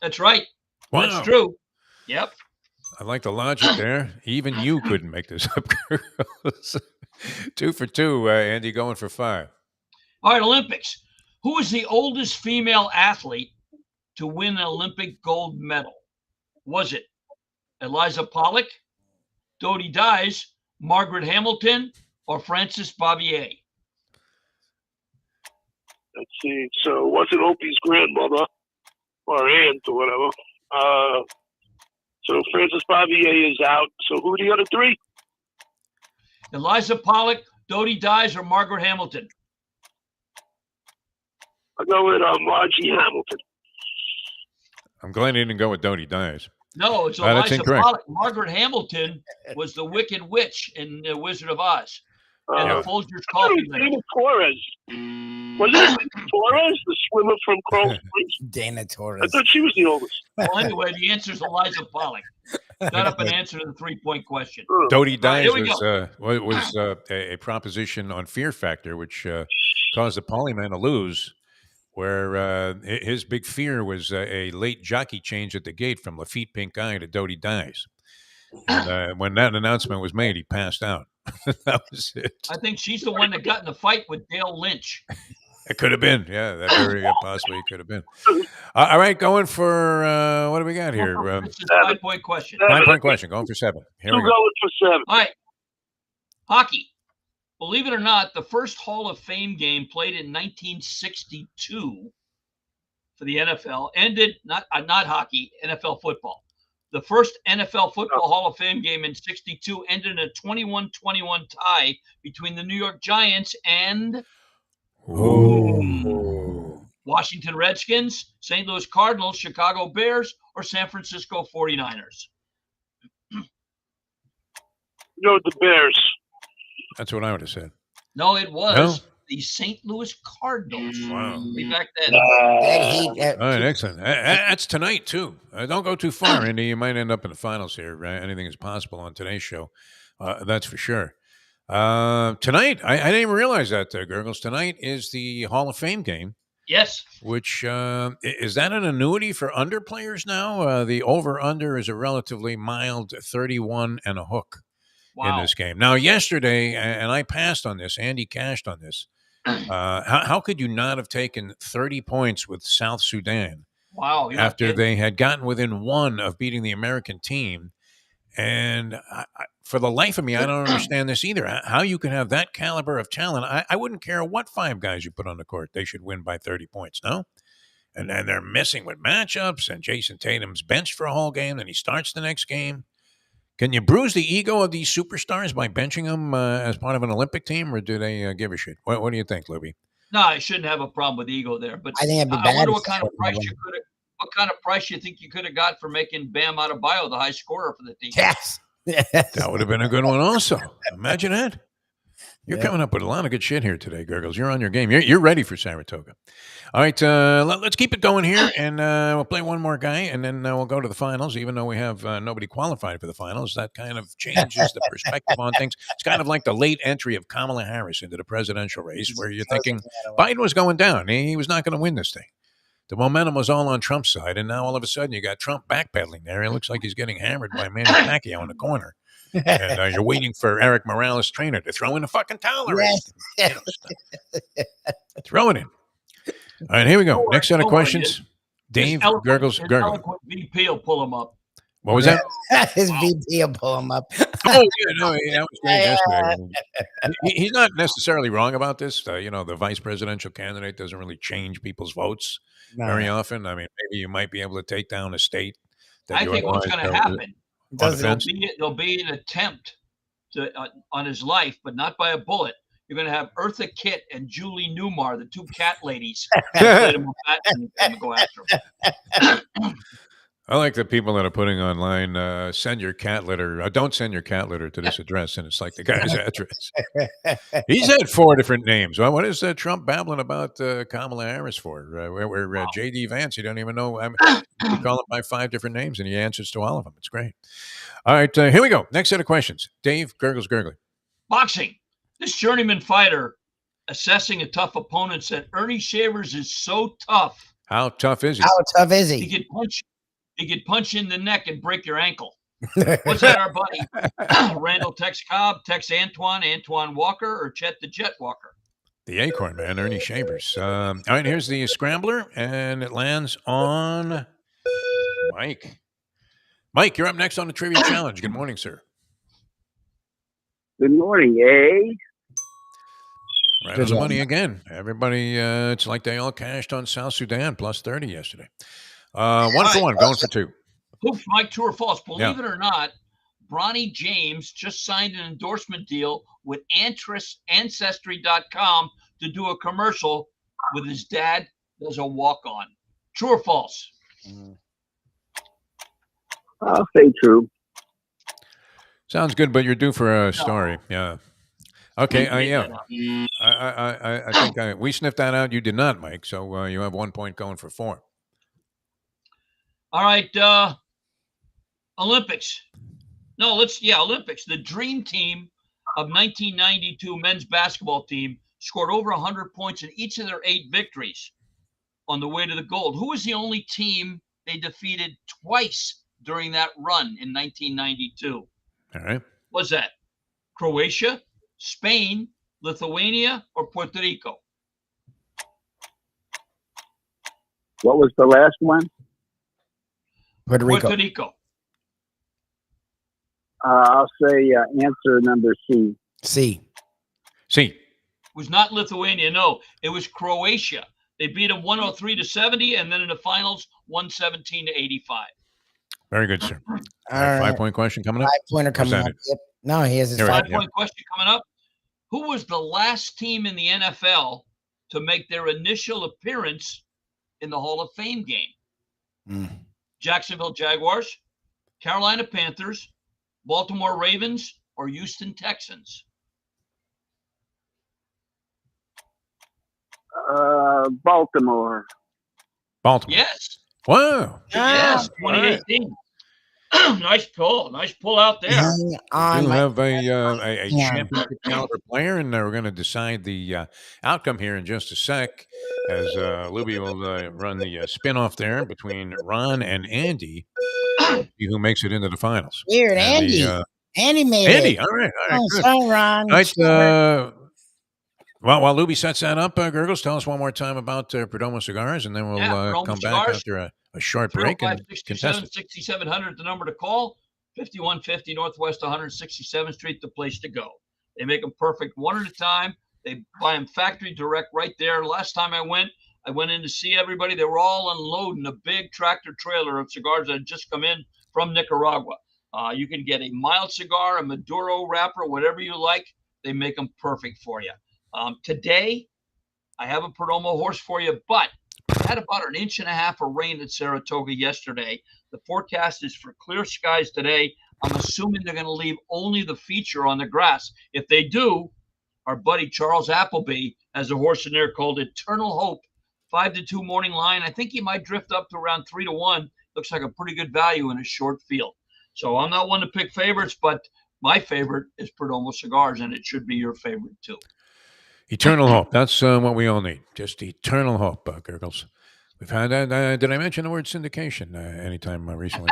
That's right. Wow. That's true. Yep. I like the logic there. Even you couldn't make this up. 2 for 2, Andy, going for 5. All right, Olympics. Who is the oldest female athlete to win an Olympic gold medal? Was it Eliza Pollock, Dodie Dyes, Margaret Hamilton, or Frances Bavier? Let's see. So it wasn't Opie's grandmother or aunt or whatever. So Frances Bavier is out. So who are the other 3? Eliza Pollock, Dodie Dyes, or Margaret Hamilton? I'll go with Margie Hamilton. I'm glad he didn't go with Dodie Dyes. No, it's That's Eliza incorrect. Pollock. Margaret Hamilton was the Wicked Witch in The Wizard of Oz. And the Folgers coffee maker. Dana Torres. Was it Torres, the swimmer from Coral Springs? Dana I Torres. thought she was the oldest. Well, anyway, the answer is Eliza Pollock. Got up an answer to the 3-point question. Dodie Dies here we was a proposition on Fear Factor, which caused the Polyman to lose, where his big fear was a late jockey change at the gate from Lafitte Pink Eye to Dodie Dies. And when that announcement was made, he passed out. That was it. I think she's the one that got in the fight with Dale Lynch. It could have been. Yeah, that very possibly could have been. All right, going for what do we got here? It's a 5-point question. 9-point question. Going for 7. Here we go. Going for 7. All right. Hockey. Believe it or not, the first Hall of Fame game played in 1962 for the NFL ended, not hockey, NFL football. The first NFL football Hall of Fame game in 62 ended in a 21-21 tie between the New York Giants and Washington Redskins, St. Louis Cardinals, Chicago Bears, or San Francisco 49ers. No, the Bears. That's what I would have said. No, it was the St. Louis Cardinals. Wow. Way back then. All right, excellent. That's tonight, too. Don't go too far, Andy. You might end up in the finals here. Anything is possible on today's show. That's for sure. Tonight, I didn't even realize that, Gurggles. Tonight is the Hall of Fame game. Yes. Which, is that an annuity for under players now? The over-under is a relatively mild 31 and a hook in this game. Now, yesterday, and I passed on this, Andy cashed on this. How could you not have taken 30 points with South Sudan after they had gotten within 1 of beating the American team? And for the life of me, I don't understand this either. How you can have that caliber of talent. I wouldn't care what 5 guys you put on the court. They should win by 30 points, no? And then they're messing with matchups, and Jason Tatum's benched for a whole game, and he starts the next game. Can you bruise the ego of these superstars by benching them as part of an Olympic team, or do they give a shit? What do you think, Lubie? No, I shouldn't have a problem with ego there. But I think it'd be bad. I wonder what kind of price you could have. What kind of price you think you could have got for making Bam Adebayo the high scorer for the team? Yes. That would have been a good one also. Imagine that. You're coming up with a lot of good shit here today, Gurggles. You're on your game. You're ready for Saratoga. All right, let's keep it going here, and we'll play one more guy, and then we'll go to the finals, even though we have nobody qualified for the finals. That kind of changes the perspective on things. It's kind of like the late entry of Kamala Harris into the presidential race, where you're thinking Biden was going down. He was not going to win this thing. The momentum was all on Trump's side, and now all of a sudden you got Trump backpedaling there. It looks like he's getting hammered by Manny Pacquiao in the corner. And you're waiting for Eric Morales' trainer to throw in the fucking towel already. Throw it in. All right, here we go. Next set of questions. Dave Gurggles Gergely. VP will pull him up. What was that? His VP will pull him up. Oh, yeah, no, that was great yesterday. He's not necessarily wrong about this. The vice presidential candidate doesn't really change people's votes very often. I mean, maybe you might be able to take down a state. I think what's going to happen, there'll be an attempt on his life, but not by a bullet. You're going to have Eartha Kitt and Julie Newmar, the 2 cat ladies, and go after him. I like the people that are putting online, send your cat litter. Don't send your cat litter to this address. And it's like the guy's address. He's had 4 different names. Well, what is Trump babbling about Kamala Harris for? Where J.D. Vance, you don't even know. I mean, you call him by 5 different names and he answers to all of them. It's great. All right, here we go. Next set of questions. Dave Gurggles Gergely. Boxing. This journeyman fighter assessing a tough opponent said Ernie Shavers is so tough. How tough is he? How tough is he? He could punch you in the neck and break your ankle. What's that, our buddy? Randall Tex Cobb, Tex Antoine Walker, or Chet the Jet Walker? The Acorn Man, Ernie Shavers. All right, here's the scrambler, and it lands on Mike. Mike, you're up next on the Trivia Challenge. Good morning, sir. Good morning, eh? Right on the money again. Everybody, it's like they all cashed on South Sudan, plus 30 yesterday. 1 for 1, going for 2. Hoops, Mike, true or false? Believe it or not, Bronny James just signed an endorsement deal with Ancestry.com to do a commercial with his dad as a walk-on. True or false? I'll say true. Sounds good, but you're due for a story. Yeah. Okay. Yeah. I think we sniffed that out. You did not, Mike. So you have 1 point going for 4. All right. Olympics. No, Olympics. The dream team of 1992 men's basketball team scored over 100 points in each of their 8 victories on the way to the gold. Who was the only team they defeated twice during that run in 1992? All right. Was that Croatia, Spain, Lithuania, or Puerto Rico? What was the last one? Puerto Rico. Puerto Rico. I'll say answer number C. C. C. Was not Lithuania. No, it was Croatia. They beat them 103-70, and then in the finals, 117-85. Very good, sir. All right, right. 5-point question coming up. 5-pointer coming up. Yep. No, he has his Here we go. 5-point question coming up. Who was the last team in the NFL to make their initial appearance in the Hall of Fame game? Jacksonville Jaguars, Carolina Panthers, Baltimore Ravens, or Houston Texans? Baltimore. Baltimore. Yes. Wow. Yes. 2018. Nice pull out there. We have a championship caliber player, and we're going to decide the outcome here in just a sec, as Lubie will run the spin-off there between Ron and Andy, see who makes it into the finals. Weird, And Andy. Andy made it. Andy, all right. Oh, Good. sorry, Ron. Right, well, while Lubie sets that up, Gurggles, tell us one more time about Perdomo Cigars, and then we'll come back after a short break. 305-6700, the number to call. 5150 Northwest 167th Street, the place to go. They make them perfect one at a time. They buy them factory direct right there. Last time I went in to see everybody. They were all unloading a big tractor trailer of cigars that had just come in from Nicaragua. You can get a mild cigar, a Maduro wrapper, whatever you like. They make them perfect for you. Today, I have a Perdomo horse for you, but I had about 1.5 inches of rain at Saratoga yesterday. The forecast is for clear skies today. I'm assuming they're going to leave only the feature on the grass. If they do, our buddy Charles Appleby has a horse in there called Eternal Hope, 5-2 morning line. I think he might drift up to around 3-1. Looks like a pretty good value in a short field. So I'm not one to pick favorites, but my favorite is Perdomo Cigars, and it should be your favorite too. Eternal hope. That's what we all need. Just eternal hope, Gurggles. We've had that. Did I mention the word syndication anytime recently?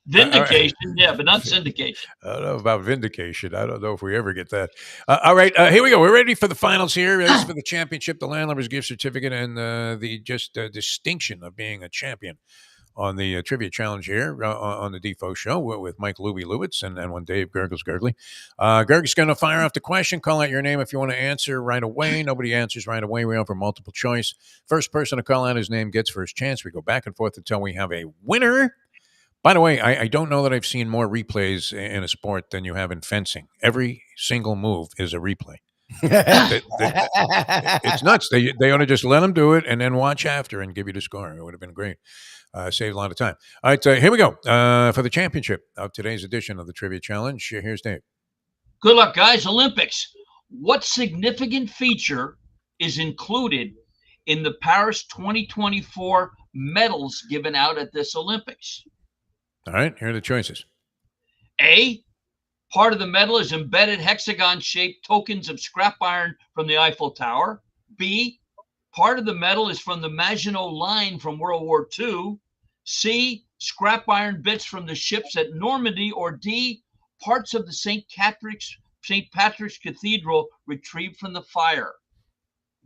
Vindication, yeah, but not syndication. I don't know about vindication. I don't know if we ever get that. All right, here we go. We're ready for the finals here. This is for the championship, the Landlubbers gift certificate, and the distinction of being a champion on the trivia challenge here on the Defo show with Mike Lubie Lewitz and one Dave Gurggles Gergely. Gurg's going to fire off the question. Call out your name if you want to answer right away. Nobody answers right away. We offer multiple choice. First person to call out his name gets first chance. We go back and forth until we have a winner. By the way, I don't know that I've seen more replays in a sport than you have in fencing. Every single move is a replay. It's nuts. They ought to just let them do it and then watch after and give you the score. It would have been great. Saved a lot of time. All right, here we go. For the championship of today's edition of the Trivia Challenge, here's Dave. Good luck, guys. Olympics. What significant feature is included in the Paris 2024 medals given out at this Olympics? All right, here are the choices. A, part of the medal is embedded hexagon-shaped tokens of scrap iron from the Eiffel Tower. B, part of the medal is from the Maginot Line from World War II. C, scrap iron bits from the ships at Normandy. Or D, parts of the St. Patrick's Cathedral retrieved from the fire.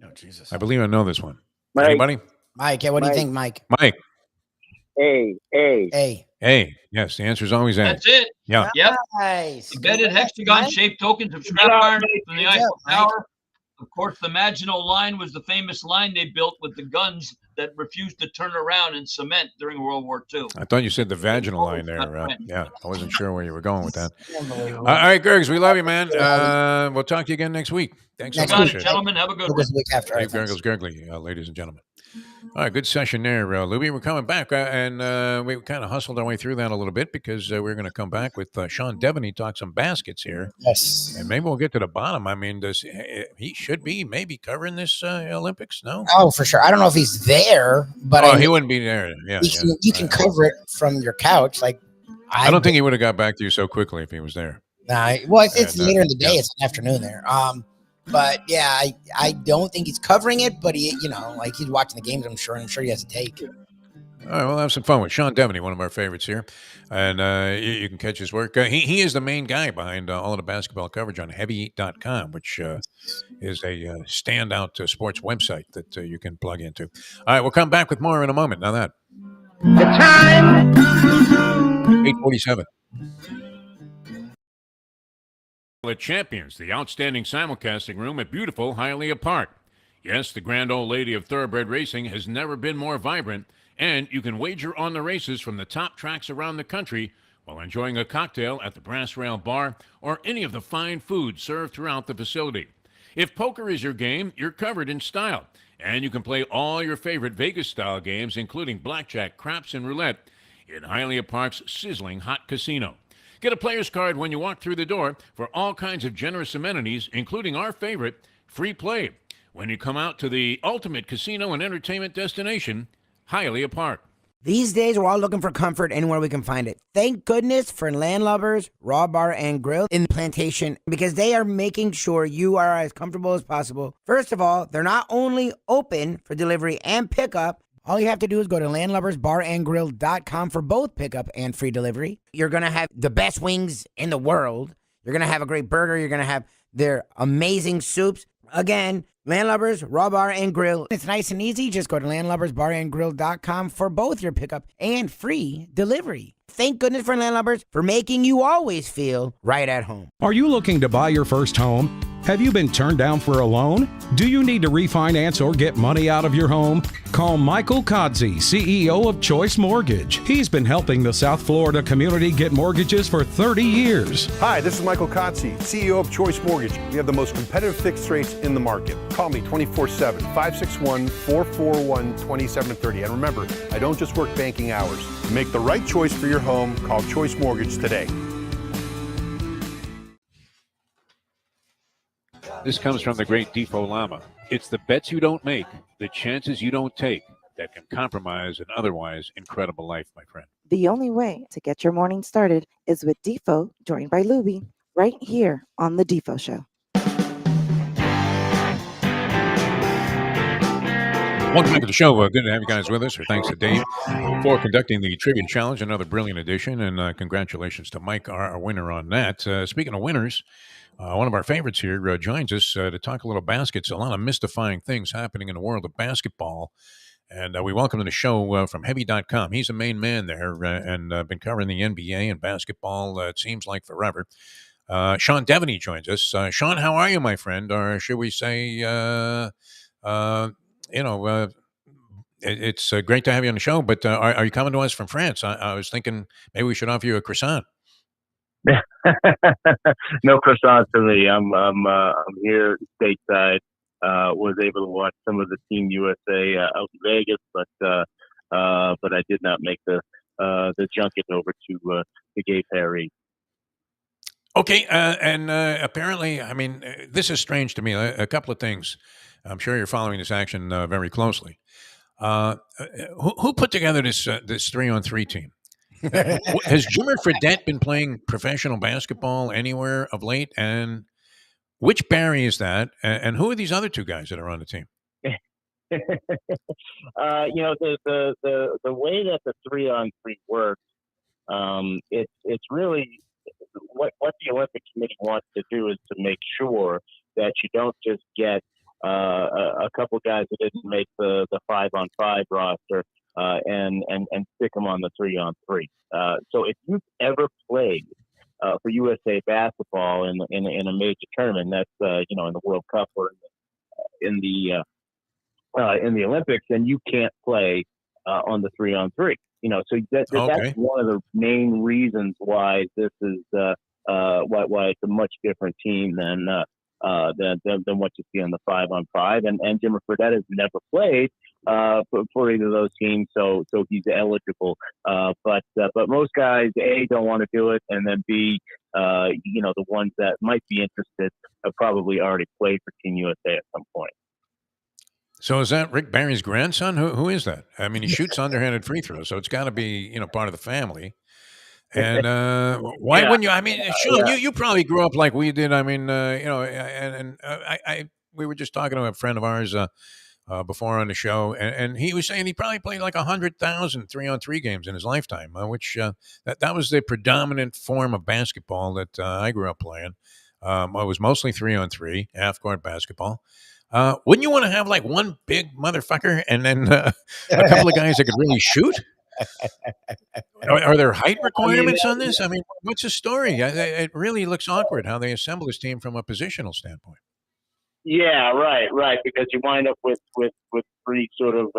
Oh, Jesus. I believe I know this one. Mike. Anybody? Mike, what do you think, Mike? Mike. A. A. Yes, the answer is always A. That's it. Yeah. Yep. Nice. Embedded hexagon-shaped tokens of scrap iron from the Eiffel Tower. Of course, the Maginot Line was the famous line they built with the guns that refused to turn around in cement during World War II. I thought you said the vaginal line there. Yeah, I wasn't sure where you were going with that. All right, Gurgs, we love you, man. We'll talk to you again next week. Thanks so much. Gentlemen. Have a good one. Week after. Dave Gurggles Gergely, ladies and gentlemen. All right, good session there, Lubie. We're coming back, and we kind of hustled our way through that a little bit because we're going to come back with Sean Devaney, talk some baskets here. Yes. And maybe we'll get to the bottom. I mean, does he should be maybe covering this Olympics? No? Oh, for sure. I don't know if he's there, but he wouldn't be there. Yeah, you can cover it from your couch. Like I don't think he would have got back to you so quickly if he was there. Nah, well, it's later in the day. Yeah. It's an afternoon there. But yeah, I don't think he's covering it, but he, like he's watching the games. I'm sure he has a take. All right, well, have some fun with Sean Devaney, one of our favorites here, and you can catch his work. He is the main guy behind all of the basketball coverage on Heavy.com, which is a standout sports website that you can plug into. All right, we'll come back with more in a moment. Now that the time 8:47. Champions, the outstanding simulcasting room at beautiful Hialeah Park. Yes, the grand old lady of thoroughbred racing has never been more vibrant, and you can wager on the races from the top tracks around the country while enjoying a cocktail at the Brass Rail Bar or any of the fine food served throughout the facility. If poker is your game, you're covered in style, and you can play all your favorite Vegas-style games, including blackjack, craps, and roulette, in Hialeah Park's sizzling hot casino. Get a player's card when you walk through the door for all kinds of generous amenities, including our favorite, free play, when you come out to the ultimate casino and entertainment destination, Hialeah Park. These days, we're all looking for comfort anywhere we can find it. Thank goodness for Landlubbers, Raw Bar and Grill in the Plantation, because they are making sure you are as comfortable as possible. First of all, they're not only open for delivery and pickup. All you have to do is go to landlubbersbarandgrill.com for both pickup and free delivery. You're going to have the best wings in the world. You're going to have a great burger. You're going to have their amazing soups. Again, Landlubbers, Raw Bar and Grill. It's nice and easy. Just go to landlubbersbarandgrill.com for both your pickup and free delivery. Thank goodness for Landlubbers for making you always feel right at home. Are you looking to buy your first home? Have you been turned down for a loan? Do you need to refinance or get money out of your home? Call Michael Kodsey, CEO of Choice Mortgage. He's been helping the South Florida community get mortgages for 30 years. Hi, this is Michael Kodsey, CEO of Choice Mortgage. We have the most competitive fixed rates in the market. Call me 24/7, 561-441-2730. And remember, I don't just work banking hours. To make the right choice for your home, call Choice Mortgage today. This comes from the great Defo Lama. It's the bets you don't make, the chances you don't take, that can compromise an otherwise incredible life, my friend. The only way to get your morning started is with Defo, joined by Lubie, right here on The Defo Show. Welcome back to the show. Good to have you guys with us. Thanks to Dave for conducting the Trivia Challenge. Another brilliant edition, and congratulations to Mike, our winner on that. Speaking of winners, one of our favorites here joins us to talk a little baskets. A lot of mystifying things happening in the world of basketball. And we welcome to the show from Heavy.com. He's the main man there and been covering the NBA and basketball, it seems like forever. Sean Devaney joins us. Sean, how are you, my friend? Or should we say, it's great to have you on the show, but are you coming to us from France? I was thinking maybe we should offer you a croissant. No croissant for me. I'm here stateside. Was able to watch some of the Team USA out in Vegas, but I did not make the junket over to Gay Paris. Okay, and apparently, I mean, this is strange to me. A couple of things. I'm sure you're following this action very closely. Who put together this 3-on-3 team? Has Jimmer Fredette been playing professional basketball anywhere of late? And which Barry is that? And who are these other two guys that are on the team? The way that the 3-on-3 works, it's really what the Olympic Committee wants to do is to make sure that you don't just get a couple guys that didn't make the 5-on-5 roster and stick them on the 3-on-3. So if you've ever played for USA basketball in a major tournament, that's in the World Cup or in the Olympics, then you can't play on the 3-on-3. So that's one of the main reasons why this is why it's a much different team than what you see on the 5-on-5. And Jimmer Fredette has never played for either of those teams, so he's eligible. But most guys, A, don't want to do it, and then B, the ones that might be interested have probably already played for Team USA at some point. So is that Rick Barry's grandson? Who is that? I mean, he shoots underhanded free throws, so it's got to be part of the family. And why wouldn't you? I mean, Sean, you probably grew up like we did. I mean, we were just talking to a friend of ours before on the show, and he was saying he probably played like 100,000 3-on-3 games in his lifetime, which that was the predominant form of basketball that I grew up playing. I was mostly 3-on-3, half-court basketball. Wouldn't you want to have like one big motherfucker and then a couple of guys that could really shoot? Are there height requirements on this? I mean, what's the story? It really looks awkward how they assemble this team from a positional standpoint. Yeah, right. Because you wind up with pretty sort of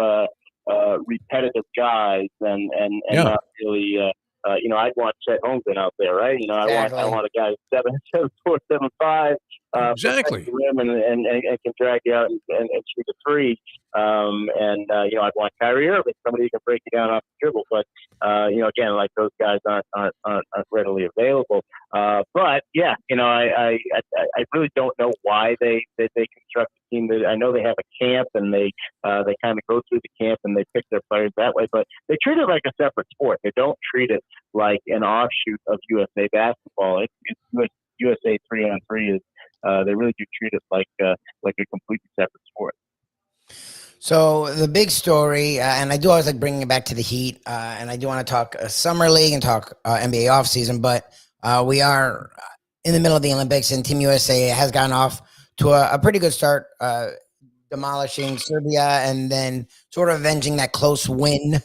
repetitive guys, and not really. I'd want Chet Holmgren out there, right? Exactly. I want a guy 7'4", 7'5", exactly, rim and can drag you out and shoot a three. I'd want Kyrie Irving, somebody who can break you down off the dribble. But again, like those guys aren't readily available. But yeah, I really don't know why they construct a team. I know they have a camp and they kind of go through the camp and they pick their players that way. But they treat it like a separate sport. They don't treat it like an offshoot of USA basketball. It's USA 3-on-3 is. They really do treat it like a completely separate sport. So the big story, and I do always like bringing it back to the Heat, and I do want to talk Summer League and talk NBA offseason, but we are in the middle of the Olympics, and Team USA has gotten off to a pretty good start, demolishing Serbia and then sort of avenging that close win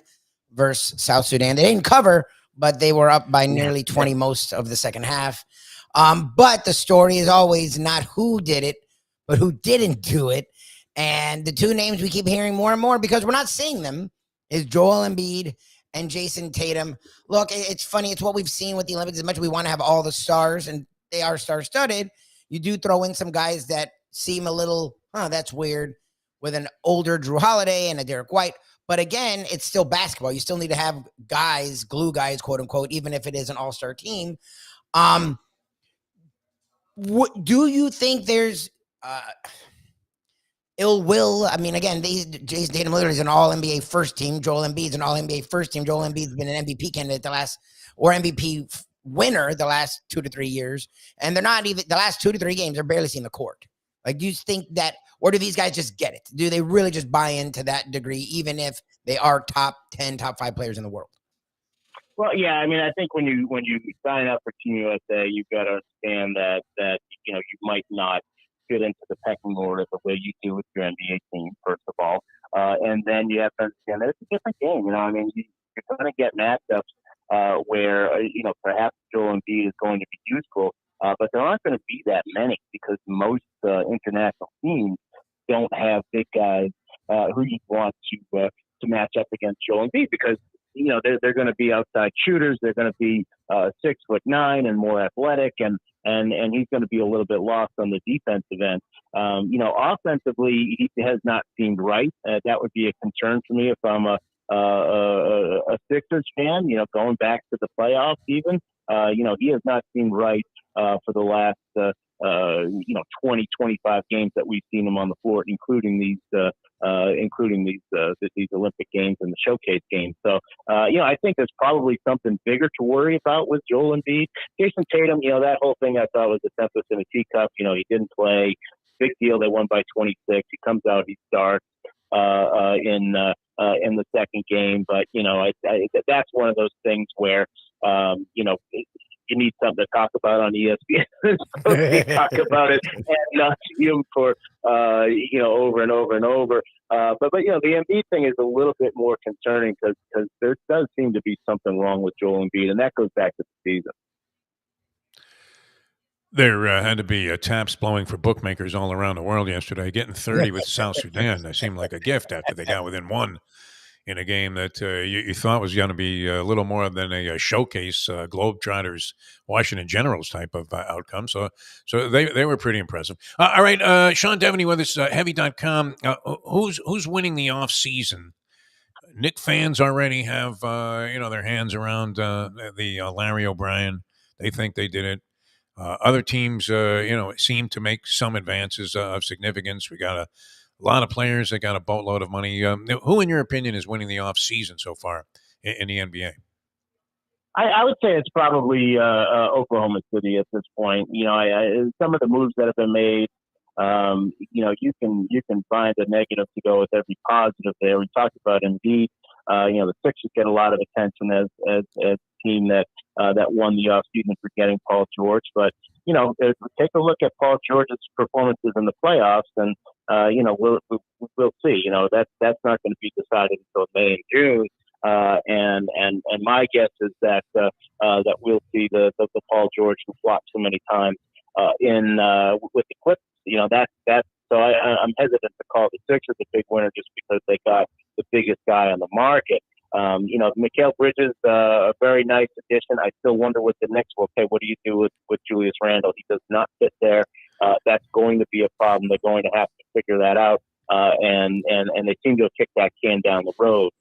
versus South Sudan. They didn't cover, but they were up by nearly 20 most of the second half. But the story is always not who did it, but who didn't do it. And the two names we keep hearing more and more because we're not seeing them is Joel Embiid and Jason Tatum. Look, it's funny. It's what we've seen with the Olympics. As much as we want to have all the stars, and they are star-studded, you do throw in some guys that seem a little, that's weird, with an older Drew Holiday and a Derek White. But again, it's still basketball. You still need to have guys, glue guys, quote unquote, even if it is an all-star team. Do you think there's ill will? I mean, again, Jason Tatum literally is an all-NBA first team. Joel Embiid's an all-NBA first team. Joel Embiid's been an MVP candidate or MVP winner the last 2 to 3 years. And they're not even, the last 2 to 3 games, they're barely seeing the court. Like, do you think that, or do these guys just get it? Do they really just buy into that degree, even if they are top 10, top 5 players in the world? Well, yeah, I mean, I think when you sign up for Team USA, you've got to understand that you might not fit into the pecking order the way you do with your NBA team, first of all. And then you have to understand that it's a different game. I mean, you're going to get matchups where, perhaps Joel Embiid is going to be useful, but there aren't going to be that many because most international teams don't have big guys who you want to match up against Joel Embiid because, they're going to be outside shooters. They're going to be 6'9" and more athletic, and he's going to be a little bit lost on the defensive end. Offensively, he has not seemed right. That would be a concern for me if I'm a Sixers fan. Going back to the playoffs, even he has not seemed right for the last 20, 25 games that we've seen him on the floor, including these Olympic games and the showcase games. So, I think there's probably something bigger to worry about with Joel Embiid. Jason Tatum, that whole thing I thought was a tempest in a teacup. He didn't play. Big deal. They won by 26. He comes out, he starts in the second game. But, that's one of those things where, you need something to talk about on ESPN. So talk about it and not see him for over and over and over. But the Embiid thing is a little bit more concerning because there does seem to be something wrong with Joel Embiid, and that goes back to the season. There had to be taps blowing for bookmakers all around the world yesterday. Getting 30 with South Sudan, that seemed like a gift after they got within one in a game that you thought was going to be a little more than a showcase Globetrotters, Washington Generals type of outcome. So they were pretty impressive. All right, Sean Devaney with us, Heavy.com. Who's winning the off season? Nick fans already have their hands around the Larry O'Brien. They think they did it. Other teams, seem to make some advances of significance. We got a lot of players that got a boatload of money. Who, in your opinion, is winning the off season so far in the NBA? I would say it's probably Oklahoma City at this point. Some of the moves that have been made. You can find a negative to go with every positive there. We talked about Embiid. The Sixers get a lot of attention as a team that won the offseason for getting Paul George. But take a look at Paul George's performances in the playoffs, and we'll see. That's not going to be decided until May and June. And my guess is that we'll see the Paul George who flopped so many times with the Clippers. So I'm hesitant to call the Sixers a big winner just because they got the biggest guy on the market. Mikal Bridges, a very nice addition. I still wonder with the Knicks. Okay, what do you do with Julius Randle? He does not fit there. That's going to be a problem. They're going to have to figure that out. And they seem to have kicked that can down the road.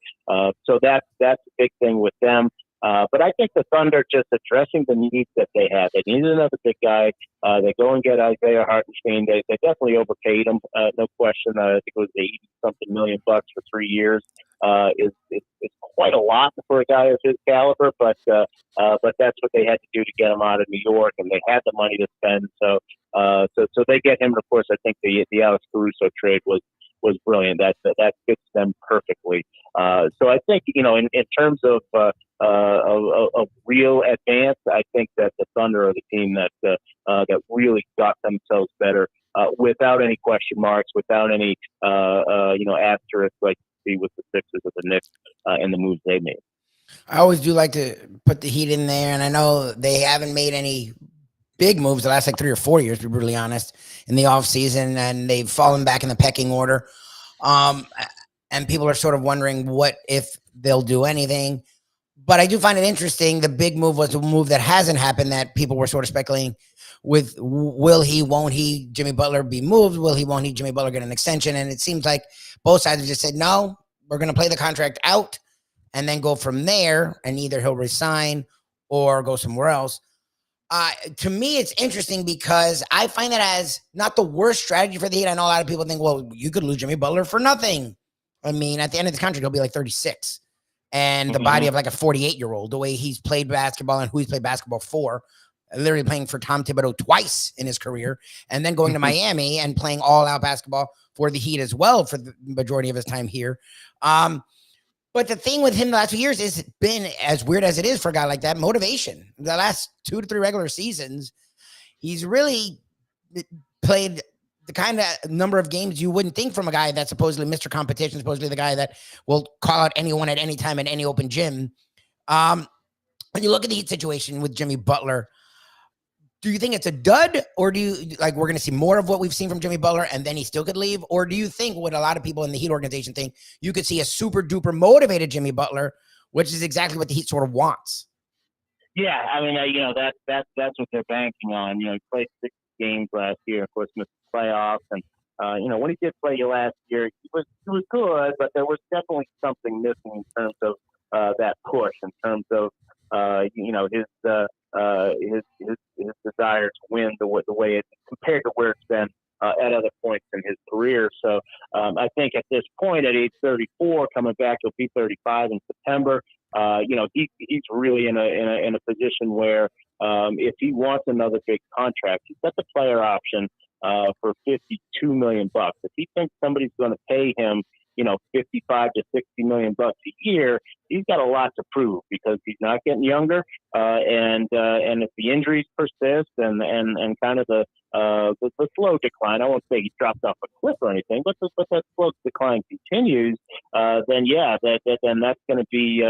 So that's a big thing with them. But I think the Thunder just addressing the needs that they had. They needed another big guy. They go and get Isaiah Hartenstein. They definitely overpaid him, no question. I think it was $80-something million for 3 years. It's quite a lot for a guy of his caliber, but that's what they had to do to get him out of New York, and they had the money to spend. So they get him. And of course, I think the Alex Caruso trade was brilliant. That fits them perfectly. So I think in terms of real advance, I think that the Thunder are the team that really got themselves better without any question marks, without any asterisks like you see with the Sixers or the Knicks and the moves they made. I always do like to put the Heat in there, and I know they haven't made any big moves the last 3 or 4 years, to be brutally honest, in the offseason, and they've fallen back in the pecking order. And people are sort of wondering what if they'll do anything. But I do find it interesting. The big move was a move that hasn't happened that people were sort of speculating with will he, won't he, Jimmy Butler be moved? Will he, won't he, Jimmy Butler get an extension? And it seems like both sides have just said, no, we're going to play the contract out and then go from there, and either he'll resign or go somewhere else. To me, it's interesting because I find that as not the worst strategy for the Heat. I know a lot of people think, well, you could lose Jimmy Butler for nothing. I mean, at the end of the contract, he'll be 36. And the body of a 48-year-old, the way he's played basketball and who he's played basketball for, literally playing for Tom Thibodeau twice in his career, and then going to Miami and playing all-out basketball for the Heat as well for the majority of his time here. But the thing with him the last few years has been, as weird as it is for a guy like that, motivation. The last 2 to 3 regular seasons, he's really played the kind of number of games you wouldn't think from a guy that's supposedly Mr. Competition, supposedly the guy that will call out anyone at any time in any open gym. When you look at the Heat situation with Jimmy Butler, do you think it's a dud, or do you we're going to see more of what we've seen from Jimmy Butler and then he still could leave? Or do you think what a lot of people in the Heat organization think, you could see a super duper motivated Jimmy Butler, which is exactly what the Heat sort of wants? Yeah. I mean, that's what they're banking on. He played 6 games last year, of course, missed the playoffs. And, when he did play last year, he was good, but there was definitely something missing in terms of that push, in terms of, his desire to win the way it compared to where it's been at other points in his career. So I think at this point, at age 34, coming back, he'll be 35 in September. He's really in a position where if he wants another big contract, he's got the player option for $52 million. If he thinks somebody's going to pay him, $55 to $60 million a year, he's got a lot to prove because he's not getting younger. And if the injuries persist and kind of the slow decline, I won't say he dropped off a cliff or anything, but that slow decline continues, then that's going to be,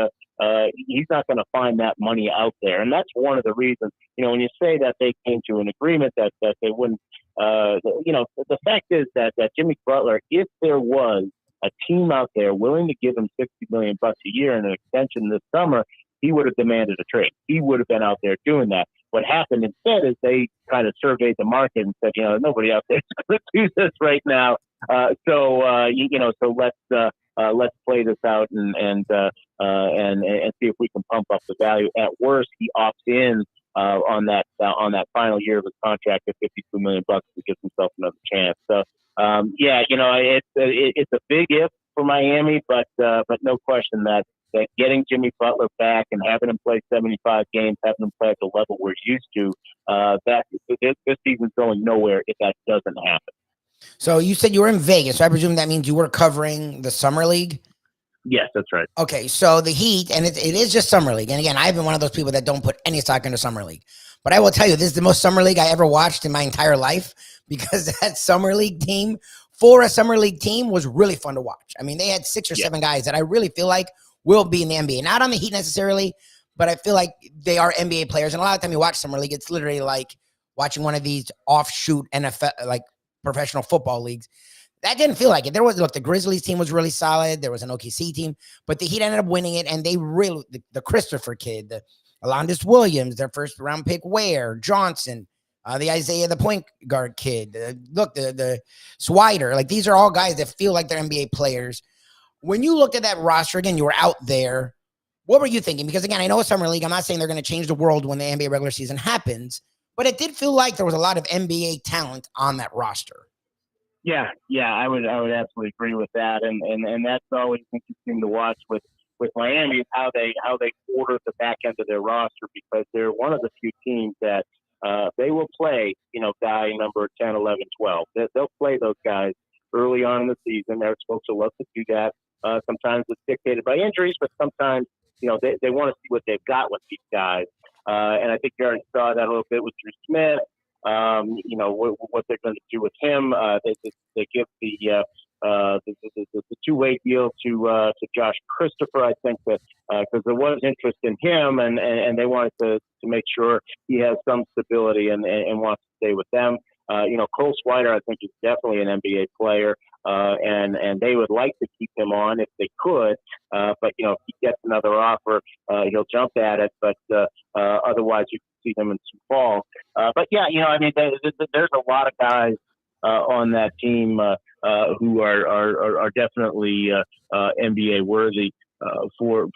he's not going to find that money out there. And that's one of the reasons, when you say that they came to an agreement that they wouldn't, the fact is that Jimmy Butler, if there was a team out there willing to give him $60 million a year and an extension this summer, he would have demanded a trade. He would have been out there doing that. What happened instead is they kind of surveyed the market and said, nobody out there is going to do this right now. So let's play this out and see if we can pump up the value. At worst, he opts in on that final year of his contract at $52 million to give himself another chance. So it's a big if for Miami, but no question that getting Jimmy Butler back and having him play 75 games, having him play at the level we're used to, this season's going nowhere if that doesn't happen. So you said you were in Vegas, so I presume that means you were covering the Summer League? Yes, that's right. Okay, so the Heat, and it is just Summer League. And again, I've been one of those people that don't put any stock into Summer League. But I will tell you, this is the most Summer League I ever watched in my entire life, because that Summer League team, for a Summer League team, was really fun to watch. I mean, they had 6 or 7 guys that I really feel like will be in the NBA. Not on the Heat necessarily, but I feel like they are NBA players. And a lot of time you watch Summer League, it's literally like watching one of these offshoot NFL, like professional football leagues. That didn't feel like it. The Grizzlies team was really solid. There was an OKC team, but the Heat ended up winning it. And they really, the Christopher kid, the Alondas Williams, their first round pick, Ware, Johnson, the Isaiah, the point guard kid, the Swider, like these are all guys that feel like they're NBA players. When you looked at that roster, again, you were out there. What were you thinking? Because again, I know it's Summer League. I'm not saying they're going to change the world when the NBA regular season happens, but it did feel like there was a lot of NBA talent on that roster. Yeah, I would absolutely agree with that, and that's always interesting to watch with Miami is how they order the back end of their roster, because they're one of the few teams that they will play, guy number 10, 11, 12. They'll play those guys early on in the season. They're supposed to love to do that. Sometimes it's dictated by injuries, but sometimes they want to see what they've got with these guys. And I think you already saw that a little bit with Drew Smith. What they're going to do with him. They give the two-way deal to Josh Christopher. I think that because there was interest in him, and they wanted to make sure he has some stability and wants to stay with them. Cole Swider, I think, is definitely an NBA player, and they would like to keep him on if they could. But if he gets another offer, he'll jump at it. But otherwise, you can see him in Sioux Falls. But yeah, there's a lot of guys on that team who are definitely NBA worthy. For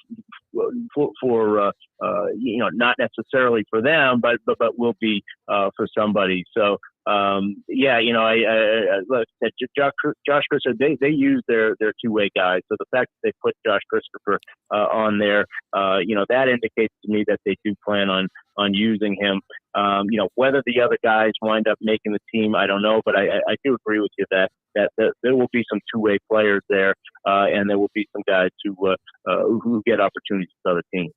not necessarily for them, but will be for somebody. So Josh Christopher, they use their two-way guys. So the fact that they put Josh Christopher on there, that indicates to me that they do plan on using him. Whether the other guys wind up making the team, I don't know, but I do agree with you that there will be some two-way players there, and there will be some guys who get opportunities with other teams.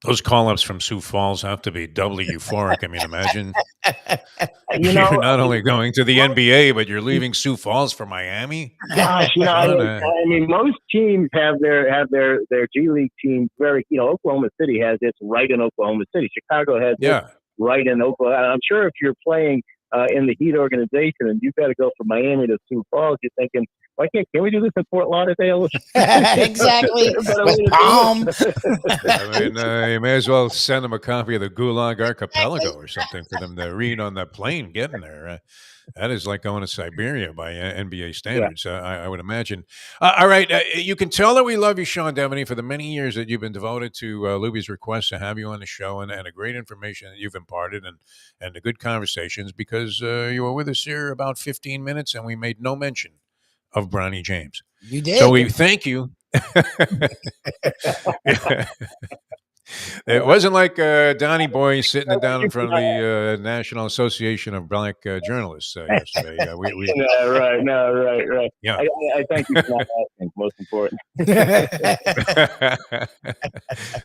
Those call-ups from Sioux Falls have to be doubly euphoric. I mean, imagine you're not only going to the NBA, but you're leaving Sioux Falls for Miami. Gosh, most teams have their G League teams very. Oklahoma City has its right in Oklahoma City. Chicago has its right in Oklahoma. I'm sure if you're playing in the Heat organization and you've got to go from Miami to Sioux Falls, you're thinking, why can't we do this in Fort Lauderdale? Exactly. Palm. I mean, you may as well send them a copy of the Gulag Archipelago or something for them to read on that plane getting there. That is like going to Siberia by NBA standards, I would imagine. All right. You can tell that we love you, Sean Devaney, for the many years that you've been devoted to Lubie's request to have you on the show and the great information that you've imparted and the good conversations, because you were with us here about 15 minutes and we made no mention of Bronny James. You did. So we thank you. It wasn't like Donnie Boy sitting down in front of the National Association of Black Journalists yesterday. Right. Yeah. I thank you for not asking. Most important.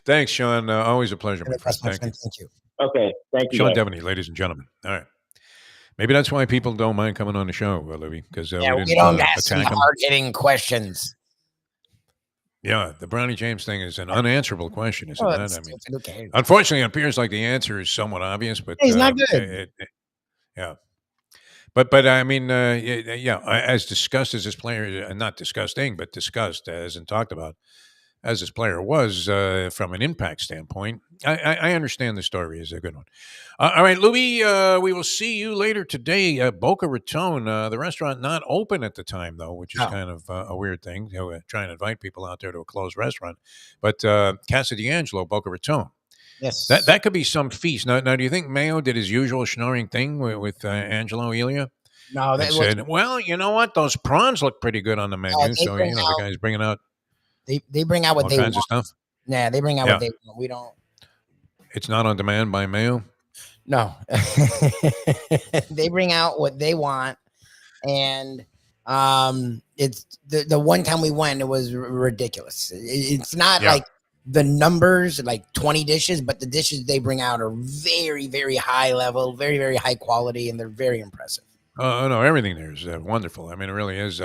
Thanks, Sean. Always a pleasure. My friend. Thank you. Okay. Thank you. Sean Devaney, ladies and gentlemen. All right. Maybe that's why people don't mind coming on the show, Lubie, because we don't ask some hard-hitting questions. Yeah, the Bronny James thing is an unanswerable question, isn't it? I mean, unfortunately, it appears like the answer is somewhat obvious, but he's not good. Yeah, But I mean, yeah, as discussed as this player, not disgusting, but discussed as and talked about as this player was from an impact standpoint, I understand the story is a good one. All right, Louis, we will see you later today at Boca Raton. The restaurant not open at the time, though, which is kind of a weird thing. Trying to invite people out there to a closed restaurant. But Casa D'Angelo, Boca Raton. Yes. That could be some feast. Now, do you think Mayo did his usual schnorring thing with Angelo Elia? No, that said, well, you know what? Those prawns look pretty good on the menu. So, the guy's bringing out. They bring out what all they kinds want. of stuff. Yeah, they bring out what they want. We don't. It's not on demand by Mayo. No, they bring out what they want, and it's the one time we went, it was ridiculous. It's not like the numbers, like 20 dishes, but the dishes they bring out are very, very high level, very, very high quality, and they're very impressive. Oh no, everything there is wonderful. I mean, it really is.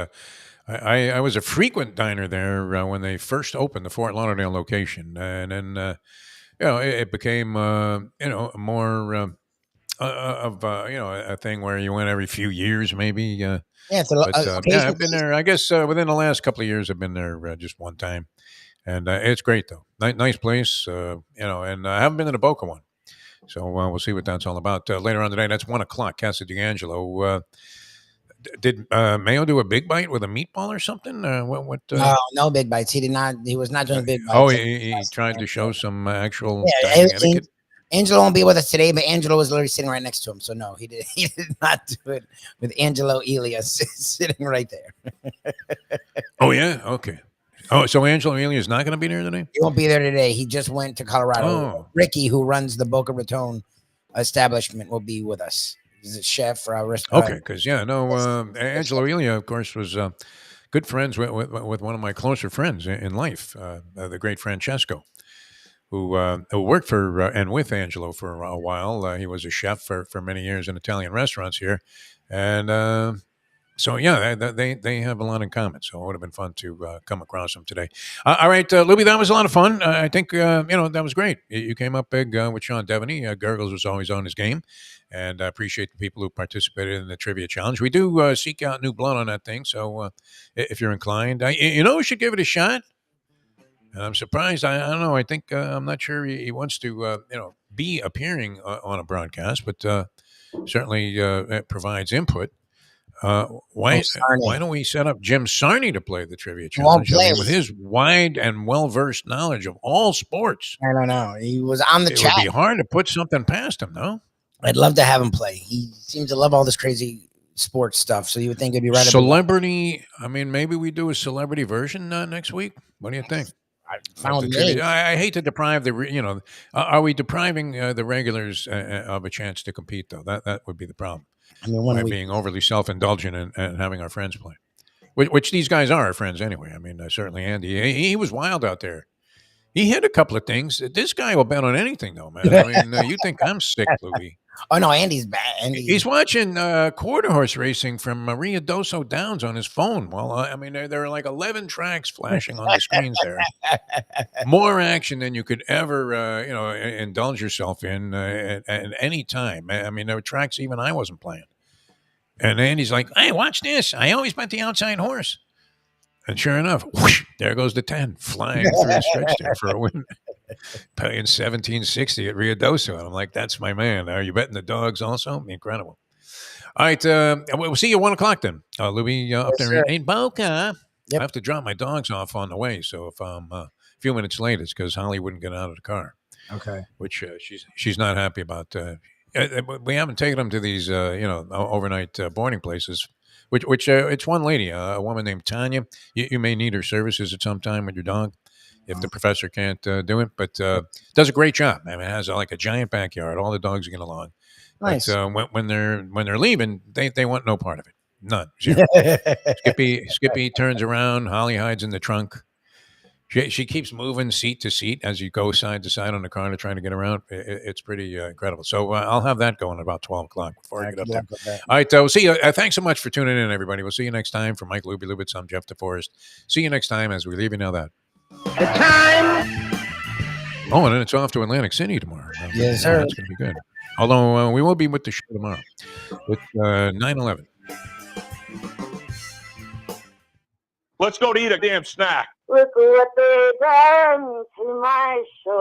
I was a frequent diner there when they first opened the Fort Lauderdale location, and then it became more of a thing where you went every few years, maybe. Yeah, I've been there. I guess within the last couple of years, I've been there just one time, and it's great though. Nice place, and I haven't been to the Boca one, so we'll see what that's all about later on today. That's 1:00. Casa D'Angelo. Did Mayo do a big bite with a meatball or something? No big bites. He did not. He was not doing big bites. Oh, he tried to show some actual etiquette. Angelo won't be with us today, but Angelo was literally sitting right next to him. So no, he did not do it with Angelo Elia sitting right there. Oh yeah, okay. Oh, so Angelo Elia is not going to be there today? He won't be there today. He just went to Colorado. Oh. Ricky, who runs the Boca Raton establishment, will be with us. He's a chef for our restaurant. Okay, because Angelo Elia, of course, was good friends with one of my closer friends in life, the great Francesco, who worked for and with Angelo for a while. He was a chef for many years in Italian restaurants here, and so they have a lot in common. So it would have been fun to come across them today. All right, Lubie, that was a lot of fun. I think that was great. You came up big with Sean Devaney. Gurggles was always on his game. And I appreciate the people who participated in the trivia challenge. We do seek out new blood on that thing. So if you're inclined, we should give it a shot. And I'm surprised. I don't know. I think I'm not sure he wants to, be appearing on a broadcast, but certainly it provides input. Why don't we set up Jim Sarney to play the trivia challenge? With his wide and well-versed knowledge of all sports. I don't know. He was on the chat. It would be hard to put something past him, no? I'd love to have him play. He seems to love all this crazy sports stuff, so you would think it'd be right. Celebrity. I mean, maybe we do a celebrity version next week. What do you think? I hate to deprive are we depriving the regulars of a chance to compete, though? That would be the problem. I mean, by being overly self-indulgent and having our friends play, which these guys are our friends anyway. I mean, certainly Andy. He was wild out there. He hit a couple of things. This guy will bet on anything, though, man. I mean, you think I'm sick, Louie. Oh, no, Andy's bad. He's watching quarter horse racing from Maria Doso Downs on his phone. Well, I mean, there are like 11 tracks flashing on the screens there. More action than you could ever, indulge yourself in at any time. I mean, there were tracks even I wasn't playing. And Andy's like, hey, watch this. I always bet the outside horse. And sure enough, whoosh, there goes the 10 flying through the stretch there for a win. Paying $17.60 at Rio Doso. And I'm like, that's my man. Are you betting the dogs also? Incredible. All right. We'll see you at 1:00 then. Lubie up there in Boca. Yep. I have to drop my dogs off on the way. So if I'm a few minutes late, it's because Holly wouldn't get out of the car. Okay. Which she's not happy about. We haven't taken them to these, overnight boarding places. Which it's one lady, a woman named Tanya. You may need her services at some time with your dog if the professor can't do it, but does a great job. I mean, it has like a giant backyard. All the dogs get along. Nice. But when they're leaving, they want no part of it. None. Zero. Skippy turns around. Holly hides in the trunk. She keeps moving seat to seat as you go side to side on the car to try to get around. It's pretty incredible. So I'll have that going at about 12:00 before I get up there. All right, we'll see you. Thanks so much for tuning in, everybody. We'll see you next time. For Mike Lubie Lubitz, I'm Jeff DeForest. See you next time as we leave you now that. The time. Oh, and then it's off to Atlantic City tomorrow. Yes, sir. That's going to be good. Although we will be with the show tomorrow with 9/11. Let's go to eat a damn snack. Look what they done to my soul.